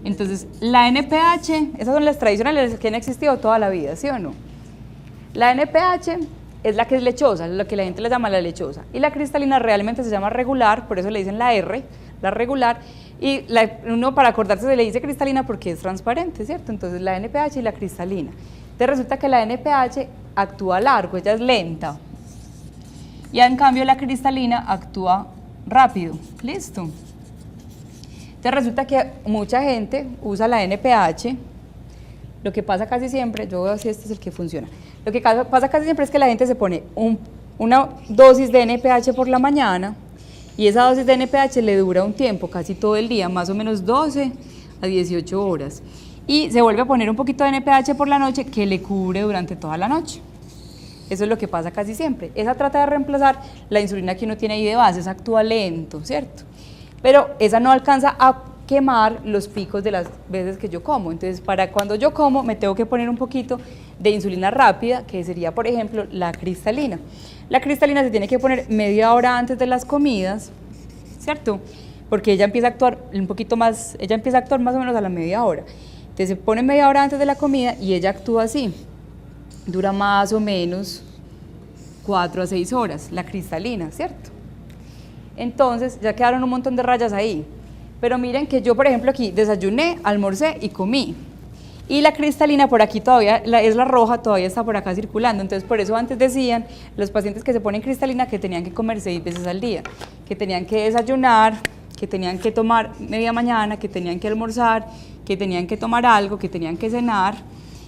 S1: Entonces, la NPH, esas son las tradicionales que han existido toda la vida, ¿sí o no? La NPH es la que es lechosa, lo que la gente le llama la lechosa. Y la cristalina realmente se llama regular, por eso le dicen la R, la regular. Y uno para acordarse se le dice cristalina porque es transparente, ¿cierto? Entonces, la NPH y la cristalina. Entonces, resulta que la NPH actúa largo, ella es lenta. Y en cambio la cristalina actúa rápido, listo. Entonces resulta que mucha gente usa la NPH, lo que pasa casi siempre, yo veo si este es el que funciona, lo que pasa casi siempre es que la gente se pone una dosis de NPH por la mañana y esa dosis de NPH le dura un tiempo, casi todo el día, más o menos 12 a 18 horas. Y se vuelve a poner un poquito de NPH por la noche que le cubre durante toda la noche. Eso es lo que pasa casi siempre. Esa trata de reemplazar la insulina que uno tiene ahí de base, esa actúa lento, ¿cierto? Pero esa no alcanza a quemar los picos de las veces que yo como. Entonces, para cuando yo como, me tengo que poner un poquito de insulina rápida, que sería, por ejemplo, la cristalina. La cristalina se tiene que poner media hora antes de las comidas, ¿cierto? Porque ella empieza a actuar un poquito más, ella empieza a actuar más o menos a la media hora. Entonces, se pone media hora antes de la comida y ella actúa así. Dura más o menos 4 a 6 horas, la cristalina, ¿cierto? Entonces, ya quedaron un montón de rayas ahí. Pero miren que yo, por ejemplo, aquí desayuné, almorcé y comí. Y la cristalina por aquí todavía, es la roja, todavía está por acá circulando. Entonces, por eso antes decían los pacientes que se ponen cristalina que tenían que comer 6 veces al día, que tenían que desayunar, que tenían que tomar media mañana, que tenían que almorzar, que tenían que tomar algo, que tenían que cenar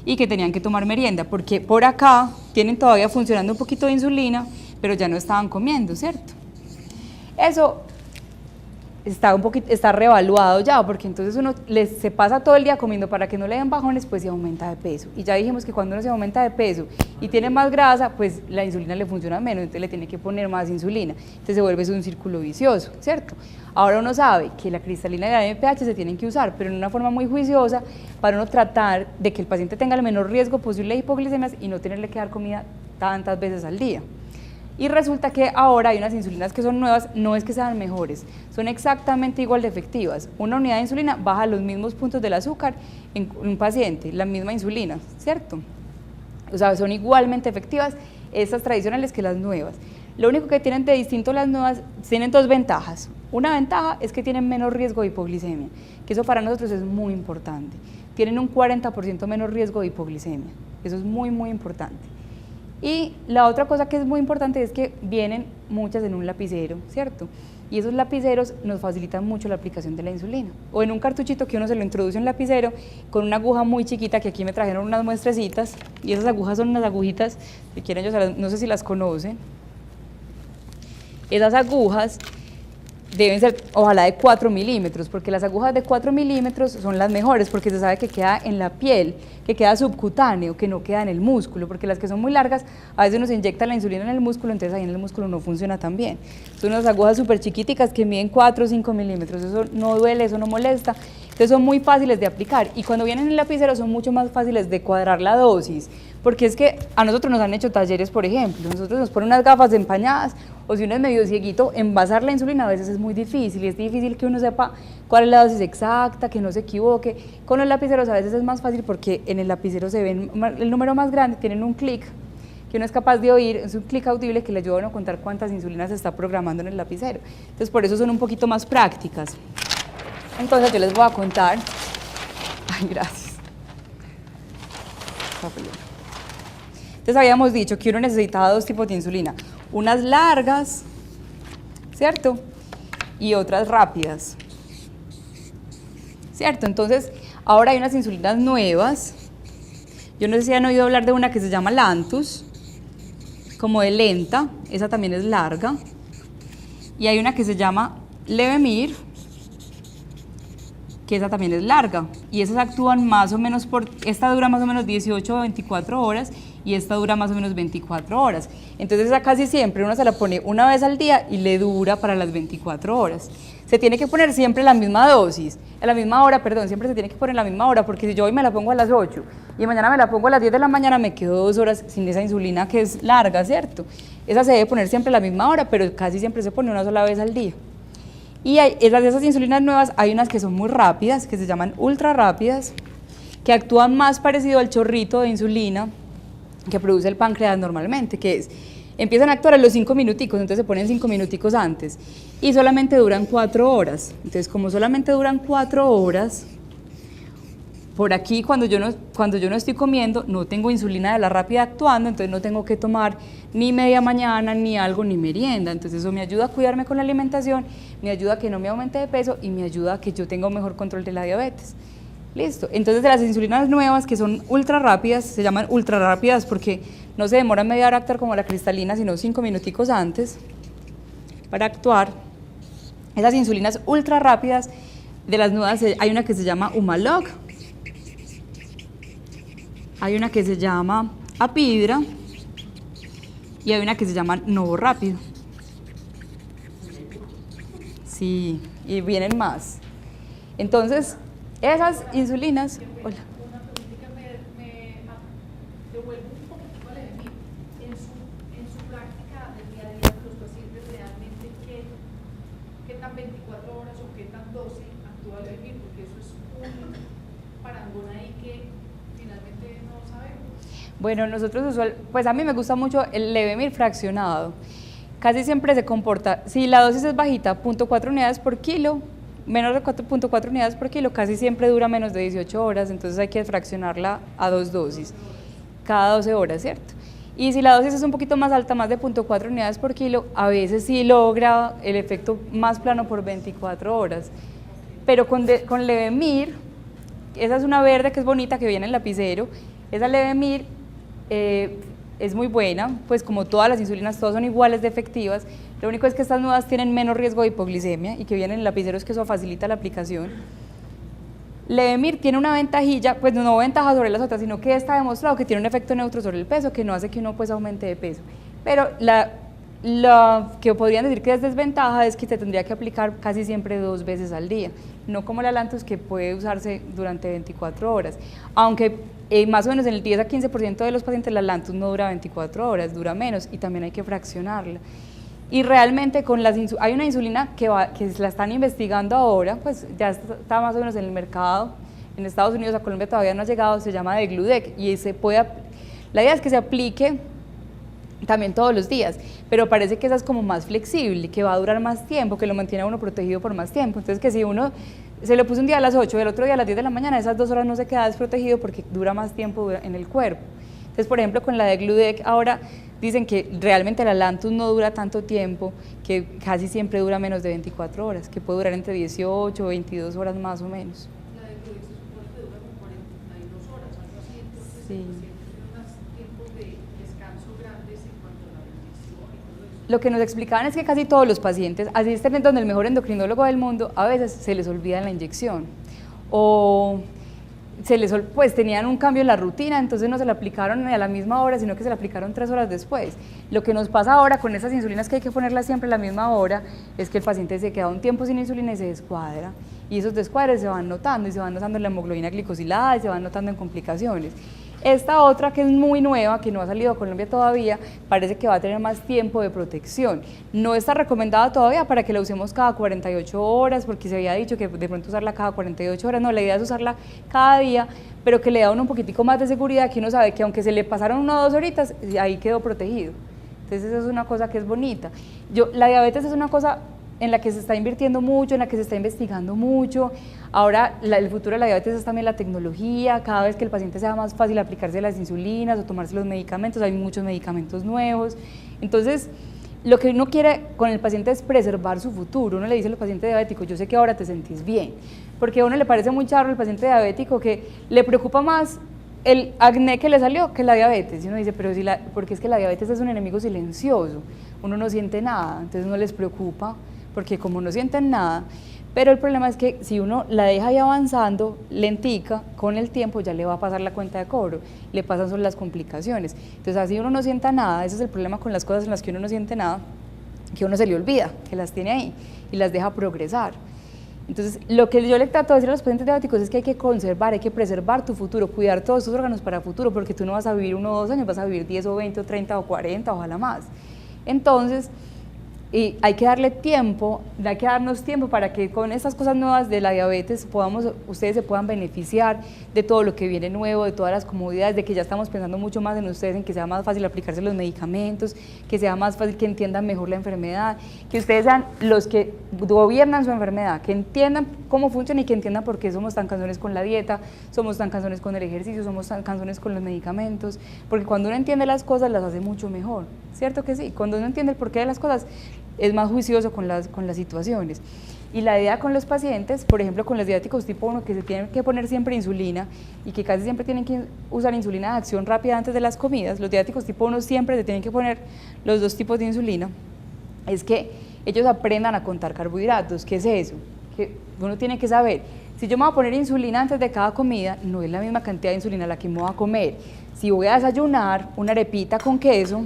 S1: y que tenían que tomar merienda, porque por acá tienen todavía funcionando un poquito de insulina, pero ya no estaban comiendo, ¿cierto? Eso está reevaluado ya, porque entonces uno se pasa todo el día comiendo para que no le den bajones, pues se aumenta de peso. Y ya dijimos que cuando uno se aumenta de peso y tiene más grasa, pues la insulina le funciona menos, entonces le tiene que poner más insulina. Entonces se vuelve un círculo vicioso, ¿cierto? Ahora uno sabe que la cristalina y la NPH se tienen que usar, pero en una forma muy juiciosa para uno tratar de que el paciente tenga el menor riesgo posible de hipoglicemias y no tenerle que dar comida tantas veces al día. Y resulta que ahora hay unas insulinas que son nuevas, no es que sean mejores, son exactamente igual de efectivas. Una unidad de insulina baja los mismos puntos del azúcar en un paciente, la misma insulina, ¿cierto? O sea, son igualmente efectivas estas tradicionales que las nuevas. Lo único que tienen de distinto las nuevas, tienen dos ventajas. Una ventaja es que tienen menos riesgo de hipoglicemia, que eso para nosotros es muy importante. Tienen un 40% menos riesgo de hipoglicemia, eso es muy, muy importante. Y la otra cosa que es muy importante es que vienen muchas en un lapicero, ¿cierto? Y esos lapiceros nos facilitan mucho la aplicación de la insulina. O en un cartuchito que uno se lo introduce en un lapicero con una aguja muy chiquita, que aquí me trajeron unas muestrecitas, y esas agujas son unas agujitas, si quieren no sé si las conocen. Esas agujas deben ser, ojalá, de 4 milímetros, porque las agujas de 4 milímetros son las mejores, porque se sabe que queda en la piel, que queda subcutáneo, que no queda en el músculo, porque las que son muy largas, a veces uno se inyecta la insulina en el músculo, entonces ahí en el músculo no funciona tan bien. Son unas agujas súper chiquiticas que miden 4 o 5 milímetros, eso no duele, eso no molesta, entonces son muy fáciles de aplicar, y cuando vienen en el lapicero son mucho más fáciles de cuadrar la dosis, porque es que a nosotros nos han hecho talleres, por ejemplo, nosotros nos ponen unas gafas empañadas, o si uno es medio cieguito, envasar la insulina a veces es muy difícil, y es difícil que uno sepa cuál es la dosis exacta, que no se equivoque. Con los lapiceros a veces es más fácil porque en el lapicero se ven el número más grande, tienen un clic que uno es capaz de oír, es un clic audible que le ayuda a uno a contar cuántas insulinas se está programando en el lapicero. Entonces por eso son un poquito más prácticas. Entonces yo les voy a contar, ay gracias, Entonces habíamos dicho que uno necesitaba dos tipos de insulina, unas largas, ¿cierto? Y otras rápidas, ¿cierto? Entonces, ahora hay unas insulinas nuevas. Yo no sé si han oído hablar de una que se llama Lantus, como de lenta, esa también es larga. Y hay una que se llama Levemir, que esa también es larga. Y esas actúan más o menos esta dura más o menos 18 o 24 horas y esta dura más o menos 24 horas. Entonces esa casi siempre uno se la pone una vez al día y le dura para las 24 horas. Se tiene que poner siempre la misma dosis, a la misma hora, perdón, siempre se tiene que poner la misma hora, porque si yo hoy me la pongo a las 8 y mañana me la pongo a las 10 de la mañana, me quedo 2 horas sin esa insulina que es larga, ¿cierto? Esa se debe poner siempre a la misma hora, pero casi siempre se pone una sola vez al día. Y de esas insulinas nuevas hay unas que son muy rápidas, que se llaman ultra rápidas, que actúan más parecido al chorrito de insulina que produce el páncreas normalmente, que es, empiezan a actuar a los 5 minuticos, entonces se ponen 5 minuticos antes, y solamente duran 4 horas. Entonces, como solamente duran 4 horas, por aquí cuando yo no estoy comiendo, no tengo insulina de la rápida actuando, entonces no tengo que tomar ni media mañana, ni algo, ni merienda. Entonces eso me ayuda a cuidarme con la alimentación, me ayuda a que no me aumente de peso y me ayuda a que yo tenga un mejor control de la diabetes. Listo. Entonces de las insulinas nuevas que son ultra rápidas, se llaman ultra rápidas porque no se demoran media hora a actuar como la cristalina, sino 5 minuticos antes para actuar. Esas insulinas ultra rápidas, de las nuevas hay una que se llama Humalog, hay una que se llama Apidra y hay una que se llama Novo Rápido. Sí, y vienen más. Entonces, esas insulinas... Hola.
S3: Una preguntita me devuelvo un poquito al enemigo. En su práctica del día a día con los pacientes, realmente, ¿qué tan 24 horas o qué tan 12 actúa el enemigo? Porque eso es un parangón ahí que finalmente no sabemos.
S1: Bueno, nosotros pues a mí me gusta mucho el Levemir fraccionado. Casi siempre se comporta, si la dosis es bajita, 0.4 unidades por kilo, menos de 4.4 unidades por kilo, casi siempre dura menos de 18 horas, entonces hay que fraccionarla a 2 dosis, cada 12 horas, ¿cierto? Y si la dosis es un poquito más alta, más de 0.4 unidades por kilo, a veces sí logra el efecto más plano por 24 horas. Pero con Levemir, esa es una verde que es bonita, que viene en lapicero, esa Levemir es muy buena, pues como todas las insulinas, todas son iguales de efectivas, lo único es que estas nuevas tienen menos riesgo de hipoglicemia y que vienen en lapiceros, que eso facilita la aplicación. Levemir tiene una ventajilla, pues no ventaja sobre las otras, sino que está demostrado que tiene un efecto neutro sobre el peso, que no hace que uno pues aumente de peso. Pero la que podrían decir que es desventaja es que se tendría que aplicar casi siempre 2 veces al día, no como la Lantus, que puede usarse durante 24 horas, aunque más o menos en el 10 a 15% de los pacientes la Lantus no dura 24 horas, dura menos y también hay que fraccionarla. Y realmente hay una insulina que la están investigando ahora, pues ya está más o menos en el mercado, en Estados Unidos, a Colombia todavía no ha llegado, se llama Degludec y la idea es que se aplique también todos los días, pero parece que esa es como más flexible, que va a durar más tiempo, que lo mantiene a uno protegido por más tiempo. Entonces que si uno se lo puso un día a las 8 y el otro día a las 10 de la mañana, esas 2 horas no se queda desprotegido porque dura más tiempo en el cuerpo. Entonces, por ejemplo, con la Degludec ahora dicen que realmente la Lantus no dura tanto tiempo, que casi siempre dura menos de 24 horas, que puede durar entre 18 o 22 horas más o menos.
S3: La de Fluid se supone que dura como 42 horas, algo así, entonces
S1: Sí.
S3: tiene unos tiempos de descanso grandes en cuanto a la nutrición y todo eso.
S1: Lo que nos explicaban es que casi todos los pacientes, así estén donde el mejor endocrinólogo del mundo, a veces se les olvida la inyección o pues tenían un cambio en la rutina, entonces no se la aplicaron a la misma hora, sino que se la aplicaron 3 horas después. Lo que nos pasa ahora con esas insulinas, que hay que ponerlas siempre a la misma hora, es que el paciente se queda un tiempo sin insulina y se descuadra, y esos descuadres se van notando, y se van notando en la hemoglobina glicosilada, y se van notando en complicaciones. Esta otra, que es muy nueva, que no ha salido a Colombia todavía, parece que va a tener más tiempo de protección. No está recomendada todavía para que la usemos cada 48 horas, porque se había dicho que de pronto usarla cada 48 horas, no, la idea es usarla cada día, pero que le da a uno un poquitico más de seguridad, que uno sabe que aunque se le pasaron 1 o 2 horitas, ahí quedó protegido. Entonces esa es una cosa que es bonita. La diabetes es una cosa en la que se está invirtiendo mucho, en la que se está investigando mucho. Ahora el futuro de la diabetes es también la tecnología, cada vez que el paciente sea más fácil aplicarse las insulinas o tomarse los medicamentos, hay muchos medicamentos nuevos. Entonces, lo que uno quiere con el paciente es preservar su futuro. Uno le dice al paciente diabético, yo sé que ahora te sentís bien, porque a uno le parece muy charro el paciente diabético que le preocupa más el acné que le salió que la diabetes. Y uno dice, pero si porque es que la diabetes es un enemigo silencioso, uno no siente nada, entonces no les preocupa, porque como no sienten nada, pero el problema es que si uno la deja ahí avanzando, lentica, con el tiempo ya le va a pasar la cuenta de cobro, le pasan son las complicaciones. Entonces así uno no sienta nada, ese es el problema con las cosas en las que uno no siente nada, que uno se le olvida, que las tiene ahí y las deja progresar. Entonces, lo que yo le trato de decir a los pacientes diabéticos es que hay que conservar, hay que preservar tu futuro, cuidar todos tus órganos para el futuro, porque tú no vas a vivir 1 o 2 años, vas a vivir 10 o 20 o 30 o 40, ojalá más. Entonces, y hay que darle tiempo, hay que darnos tiempo para que con estas cosas nuevas de la diabetes ustedes se puedan beneficiar de todo lo que viene nuevo, de todas las comodidades, de que ya estamos pensando mucho más en ustedes, en que sea más fácil aplicarse los medicamentos, que sea más fácil que entiendan mejor la enfermedad, que ustedes sean los que gobiernan su enfermedad, que entiendan cómo funciona y que entiendan por qué somos tan cansones con la dieta, somos tan cansones con el ejercicio, somos tan cansones con los medicamentos, porque cuando uno entiende las cosas las hace mucho mejor, ¿cierto que sí? Cuando uno entiende el porqué de las cosas es más juicioso con las situaciones. Y la idea con los pacientes, por ejemplo con los diabéticos tipo 1 que se tienen que poner siempre insulina y que casi siempre tienen que usar insulina de acción rápida antes de las comidas, los diabéticos tipo 1 siempre se tienen que poner los 2 tipos de insulina, es que ellos aprendan a contar carbohidratos. ¿Qué es eso? Que uno tiene que saber, si yo me voy a poner insulina antes de cada comida, no es la misma cantidad de insulina la que me voy a comer. Si voy a desayunar una arepita con queso,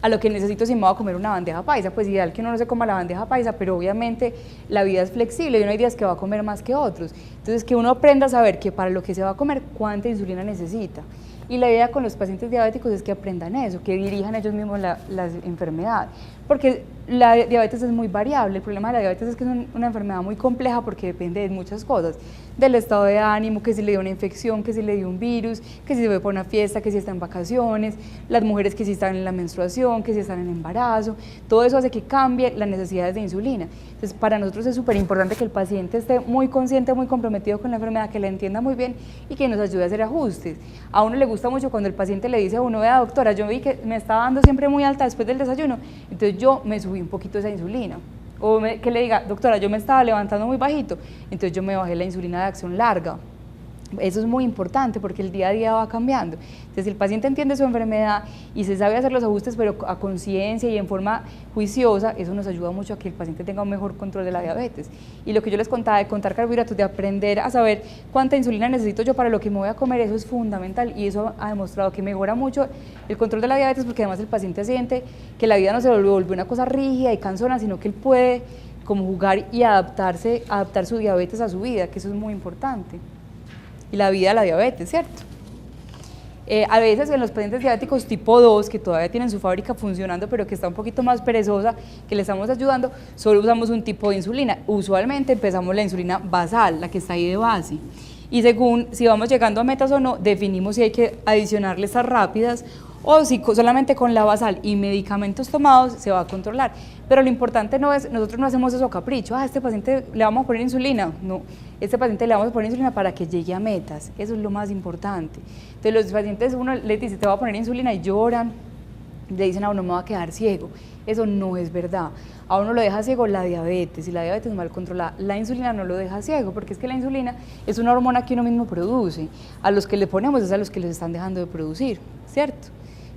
S1: a lo que necesito si me voy a comer una bandeja paisa, pues ideal que uno no se coma la bandeja paisa, pero obviamente la vida es flexible y uno hay días que va a comer más que otros. Entonces que uno aprenda a saber que para lo que se va a comer, cuánta insulina necesita. Y la idea con los pacientes diabéticos es que aprendan eso, que dirijan ellos mismos la enfermedad, porque la diabetes es muy variable. El problema de la diabetes es que es una enfermedad muy compleja porque depende de muchas cosas, del estado de ánimo, que si le dio una infección, que si le dio un virus, que si se fue por una fiesta, que si está en vacaciones, las mujeres que si están en la menstruación, que si están en embarazo, todo eso hace que cambie las necesidades de insulina. Entonces para nosotros es súper importante que el paciente esté muy consciente, muy comprometido con la enfermedad, que la entienda muy bien y que nos ayude a hacer ajustes. A uno le gusta mucho cuando el paciente le dice a uno, vea doctora, yo vi que me estaba dando siempre muy alta después del desayuno, entonces yo me subí un poquito esa insulina. O que le diga, doctora, yo me estaba levantando muy bajito, entonces yo me bajé la insulina de acción larga. Eso es muy importante porque el día a día va cambiando. Entonces, si el paciente entiende su enfermedad y se sabe hacer los ajustes, pero a conciencia y en forma juiciosa, eso nos ayuda mucho a que el paciente tenga un mejor control de la diabetes. Y lo que yo les contaba de contar carbohidratos, de aprender a saber cuánta insulina necesito yo para lo que me voy a comer, eso es fundamental y eso ha demostrado que mejora mucho el control de la diabetes, porque además el paciente siente que la vida no se vuelve una cosa rígida y cansona, sino que él puede como jugar y adaptar su diabetes a su vida, que eso es muy importante. Y la vida a la diabetes, ¿cierto? A veces en los pacientes diabéticos tipo 2, que todavía tienen su fábrica funcionando, pero que está un poquito más perezosa, que le estamos ayudando, solo usamos un tipo de insulina. Usualmente empezamos la insulina basal, la que está ahí de base. Y según si vamos llegando a metas o no, definimos si hay que adicionarle estas rápidas o si solamente con la basal y medicamentos tomados se va a controlar. Pero lo importante no es, nosotros no hacemos eso a capricho, a este paciente le vamos a poner insulina, no, este paciente le vamos a poner insulina para que llegue a metas, eso es lo más importante. Entonces los pacientes, uno les dice, te va a poner insulina y lloran, le dicen a uno, me va a quedar ciego, eso no es verdad. A uno lo deja ciego la diabetes, y la diabetes mal controlada. La insulina no lo deja ciego, porque es que la insulina es una hormona que uno mismo produce. A los que le ponemos es a los que les están dejando de producir, ¿cierto?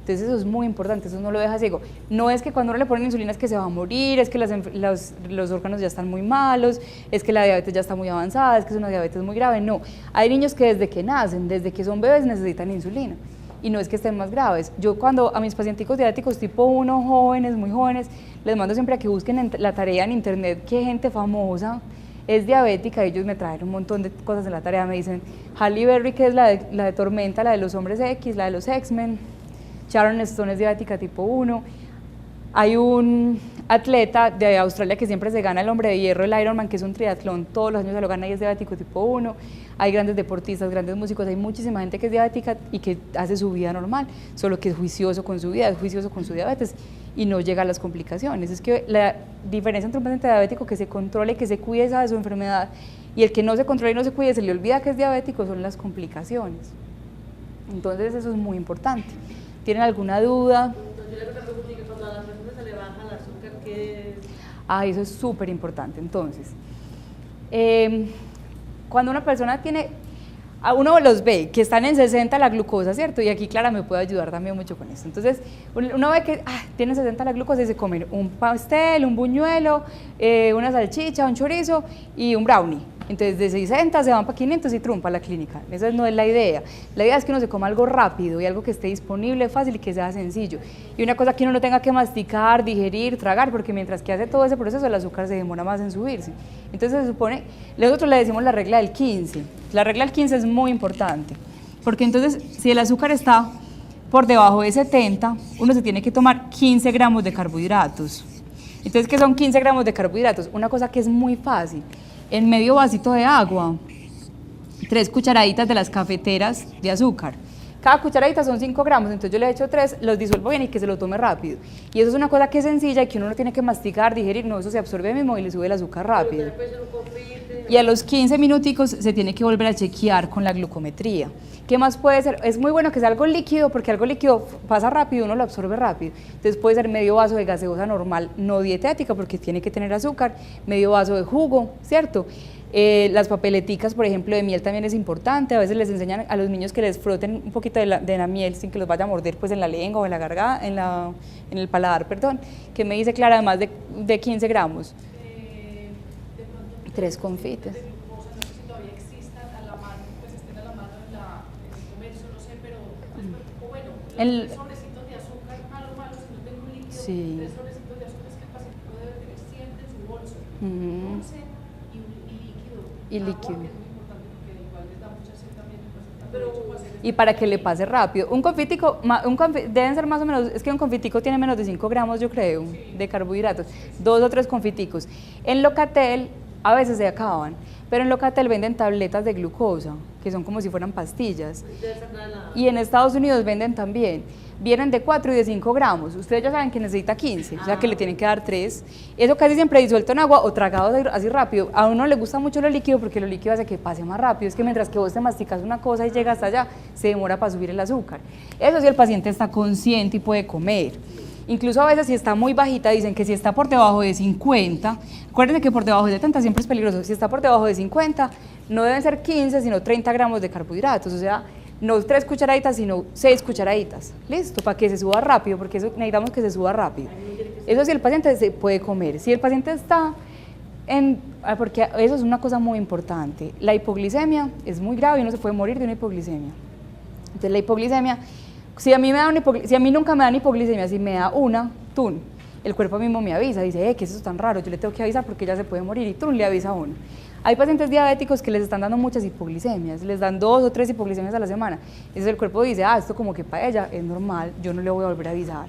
S1: Entonces eso es muy importante, eso no lo deja ciego. No es que cuando uno le ponen insulina es que se va a morir, es que los órganos ya están muy malos, es que la diabetes ya está muy avanzada, es que es una diabetes muy grave, no. Hay niños que desde que nacen, desde que son bebés necesitan insulina. Y no es que estén más graves. Yo cuando a mis pacienticos diabéticos tipo 1, jóvenes, muy jóvenes, les mando siempre a que busquen la tarea en internet, qué gente famosa es diabética. Ellos me traen un montón de cosas en la tarea, me dicen Halle Berry, que es la de Tormenta, la de los hombres X, la de los X-Men, Sharon Stone es diabética tipo 1, hay un atleta de Australia que siempre se gana el hombre de hierro, el Ironman, que es un triatlón, todos los años se lo gana y es diabético tipo 1. Hay grandes deportistas, grandes músicos, hay muchísima gente que es diabética y que hace su vida normal, solo que es juicioso con su vida, es juicioso con su diabetes y no llega a las complicaciones. Es que la diferencia entre un paciente diabético que se controle, que se cuide de su enfermedad, y el que no se controla y no se cuide, se le olvida que es diabético, son las complicaciones. Entonces eso es muy importante. ¿Tienen alguna duda?
S4: Yo le pregunto que cuando a las personas se le baja el azúcar, ¿qué es?
S1: Eso es súper importante. Entonces, cuando una persona tiene, uno los ve que están en 60 la glucosa, ¿cierto? Y aquí Clara me puede ayudar también mucho con eso. Entonces, uno ve que tiene 60 la glucosa y se comen un pastel, un buñuelo, una salchicha, un chorizo y un brownie. Entonces, de 60 se van para 500 y trumpa a la clínica. Esa no es la idea. La idea es que uno se coma algo rápido y algo que esté disponible, fácil y que sea sencillo. Y una cosa que uno no tenga que masticar, digerir, tragar, porque mientras que hace todo ese proceso, el azúcar se demora más en subirse. Entonces, se supone, nosotros le decimos la regla del 15. La regla del 15 es muy importante, porque entonces, si el azúcar está por debajo de 70, uno se tiene que tomar 15 gramos de carbohidratos. Entonces, ¿qué son 15 gramos de carbohidratos? Una cosa que es muy fácil. En medio vasito de agua, 3 cucharaditas de las cafeteras de azúcar. Cada cucharadita son 5 gramos, entonces yo le echo 3, los disuelvo bien y que se lo tome rápido. Y eso es una cosa que es sencilla y que uno no tiene que masticar, digerir, no, eso se absorbe mismo y le sube el azúcar rápido. Y a los 15 minuticos se tiene que volver a chequear con la glucometría. ¿Qué más puede ser? Es muy bueno que sea algo líquido, porque algo líquido pasa rápido, uno lo absorbe rápido. Entonces puede ser medio vaso de gaseosa normal, no dietética, porque tiene que tener azúcar, medio vaso de jugo, ¿cierto? Las papeleticas, por ejemplo, de miel también es importante. A veces les enseñan a los niños que les froten un poquito de la miel sin que los vaya a morder pues en la lengua o en la garganta, en el paladar, perdón. Que me dice Clara, además de 15 gramos.
S3: De pronto,
S1: 3 confites.
S3: de glucosa, no sé si todavía existan a la mano, pues estén a la mano en el comercio, no sé, pero bueno, los 3 sobrecitos de azúcar, malo, si no tengo un líquido,
S1: Sí.
S3: 3 sobrecitos de azúcar es que el paciente debe tener siempre en su bolso, dulce y líquido.
S1: Y líquido.
S3: Agua, que es muy importante porque igual les da mucha sed también, pero
S1: Y para que le pase rápido. Un confitico, deben ser más o menos, es que un confitico tiene menos de 5 gramos, yo creo, de carbohidratos. 2 o 3 confiticos. En Locatel a veces se acaban, pero en Locatel venden tabletas de glucosa, que son como si fueran pastillas. Y en Estados Unidos venden también. Vienen de 4 y de 5 gramos. Ustedes ya saben que necesita 15, o sea que le tienen que dar 3. Eso casi siempre disuelto en agua o tragado así rápido. A uno le gusta mucho lo líquido porque lo líquido hace que pase más rápido. Es que mientras que vos te masticas una cosa y llegas hasta allá, se demora para subir el azúcar. Eso sí, el paciente está consciente y puede comer. Incluso a veces si está muy bajita, dicen que si está por debajo de 50, acuérdense que por debajo de 70 siempre es peligroso. Si está por debajo de 50, no deben ser 15, sino 30 gramos de carbohidratos. O sea, no 3 cucharaditas, sino 6 cucharaditas. ¿Listo? Para que se suba rápido, porque eso necesitamos que se suba rápido. Eso sí el paciente se puede comer. Si el paciente está porque eso es una cosa muy importante. La hipoglicemia es muy grave y uno se puede morir de una hipoglicemia. Entonces la hipoglicemia, si a mí nunca me dan hipoglicemia, si me da una, el cuerpo mismo me avisa, dice, ¿qué es eso tan raro? Yo le tengo que avisar porque ella se puede morir y le avisa a uno. Hay pacientes diabéticos que les están dando muchas hipoglicemias, les dan 2 o 3 hipoglicemias a la semana. Entonces el cuerpo dice, esto como que para ella es normal, yo no le voy a volver a avisar.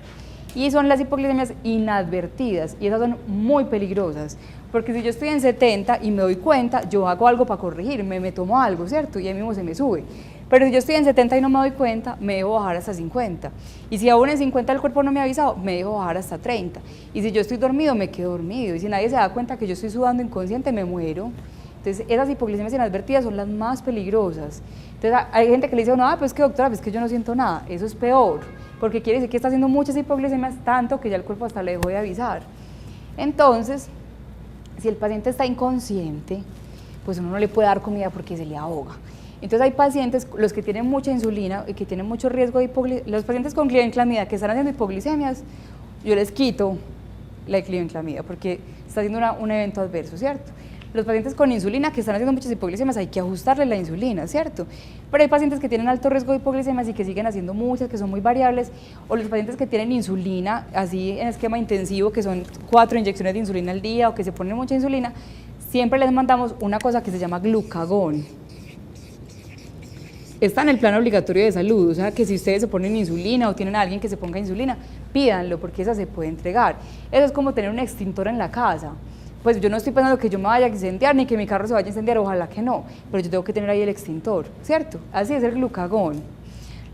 S1: Y son las hipoglicemias inadvertidas y esas son muy peligrosas, porque si yo estoy en 70 y me doy cuenta, yo hago algo para corregirme, me tomo algo, ¿cierto? Y ahí mismo se me sube. Pero si yo estoy en 70 y no me doy cuenta, me dejo bajar hasta 50. Y si aún en 50 el cuerpo no me ha avisado, me dejo bajar hasta 30. Y si yo estoy dormido, me quedo dormido. Y si nadie se da cuenta que yo estoy sudando inconsciente, me muero. Entonces, esas hipoglicemias inadvertidas son las más peligrosas. Entonces, hay gente que le dice, no, pues que doctora, pues que yo no siento nada. Eso es peor, porque quiere decir que está haciendo muchas hipoglicemias, tanto que ya el cuerpo hasta le dejó de avisar. Entonces, si el paciente está inconsciente, pues uno no le puede dar comida porque se le ahoga. Entonces hay pacientes, los que tienen mucha insulina y que tienen mucho riesgo de hipoglicemia, los pacientes con clivenclamida que están haciendo hipoglicemias, yo les quito la clivenclamida porque está haciendo un evento adverso, ¿cierto? Los pacientes con insulina que están haciendo muchas hipoglicemias hay que ajustarle la insulina, ¿cierto? Pero hay pacientes que tienen alto riesgo de hipoglicemias y que siguen haciendo muchas, que son muy variables, o los pacientes que tienen insulina, así en esquema intensivo, que son 4 inyecciones de insulina al día o que se ponen mucha insulina, siempre les mandamos una cosa que se llama glucagón. está en el plan obligatorio de salud, o sea que si ustedes se ponen insulina o tienen a alguien que se ponga insulina, pídanlo porque esa se puede entregar. Eso es como tener un extintor en la casa. Pues yo no estoy pensando que yo me vaya a incendiar ni que mi carro se vaya a incendiar, ojalá que no, pero yo tengo que tener ahí el extintor, ¿cierto? Así es el glucagón.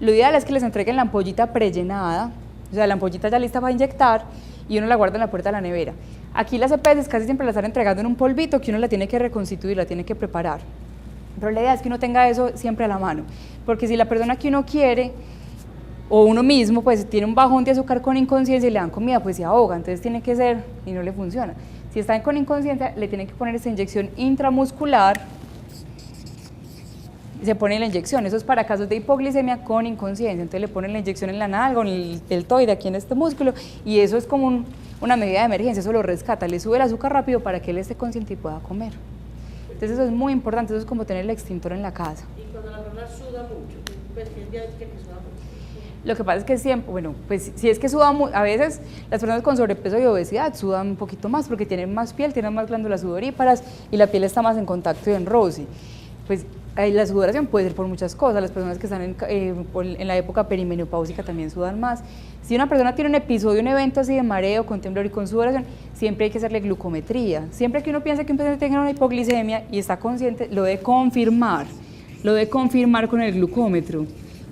S1: Lo ideal es que les entreguen la ampollita prellenada, o sea, la ampollita ya lista para inyectar y uno la guarda en la puerta de la nevera. Aquí las EPS casi siempre la están entregando en un polvito que uno la tiene que reconstituir, la tiene que preparar. Pero la idea es que uno tenga eso siempre a la mano, porque si la persona que uno quiere o uno mismo pues tiene un bajón de azúcar con inconsciencia y le dan comida, pues se ahoga, entonces tiene que ser y no le funciona. Si está con inconsciencia, le tienen que poner esa inyección intramuscular y se pone la inyección. Eso es para casos de hipoglicemia con inconsciencia, entonces le ponen la inyección en la nalga o en el deltoide, aquí en este músculo, y eso es como una medida de emergencia, eso lo rescata, le sube el azúcar rápido para que él esté consciente y pueda comer. Entonces eso es muy importante, eso es como tener el extintor en la casa.
S4: Y cuando la persona suda mucho, pues que es diabética que suda mucho.
S1: Lo que pasa es que siempre, bueno, pues si es que suda, a veces las personas con sobrepeso y obesidad sudan un poquito más porque tienen más piel, tienen más glándulas sudoríparas y la piel está más en contacto y en roce. Pues la sudoración puede ser por muchas cosas, las personas que están en la época perimenopáusica también sudan más. Si una persona tiene un episodio, un evento así de mareo, con temblor y con sudoración, siempre hay que hacerle glucometría. Siempre que uno piensa que un paciente tiene una hipoglicemia y está consciente, lo debe confirmar con el glucómetro.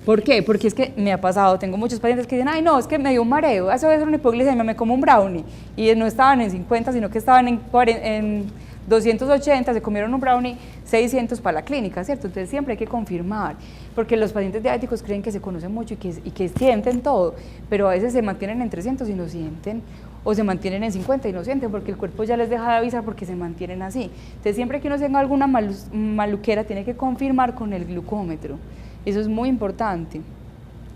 S1: ¿Por qué? Porque es que me ha pasado, tengo muchos pacientes que dicen, ay no, es que me dio un mareo, eso debe ser una hipoglicemia, me como un brownie, y no estaban en 50, sino que estaban en 280, se comieron un brownie, 600 para la clínica, ¿cierto? Entonces siempre hay que confirmar, porque los pacientes diabéticos creen que se conocen mucho y que sienten todo, pero a veces se mantienen en 300 y no sienten, o se mantienen en 50 y no sienten, porque el cuerpo ya les deja de avisar porque se mantienen así. Entonces siempre que uno tenga alguna maluquera, tiene que confirmar con el glucómetro. Eso es muy importante,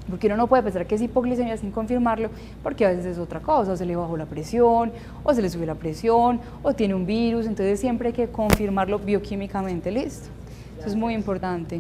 S1: porque uno no puede pensar que es hipoglicemia sin confirmarlo, porque a veces es otra cosa, o se le bajó la presión, o se le subió la presión, o tiene un virus, entonces siempre hay que confirmarlo bioquímicamente, listo. Eso es muy importante.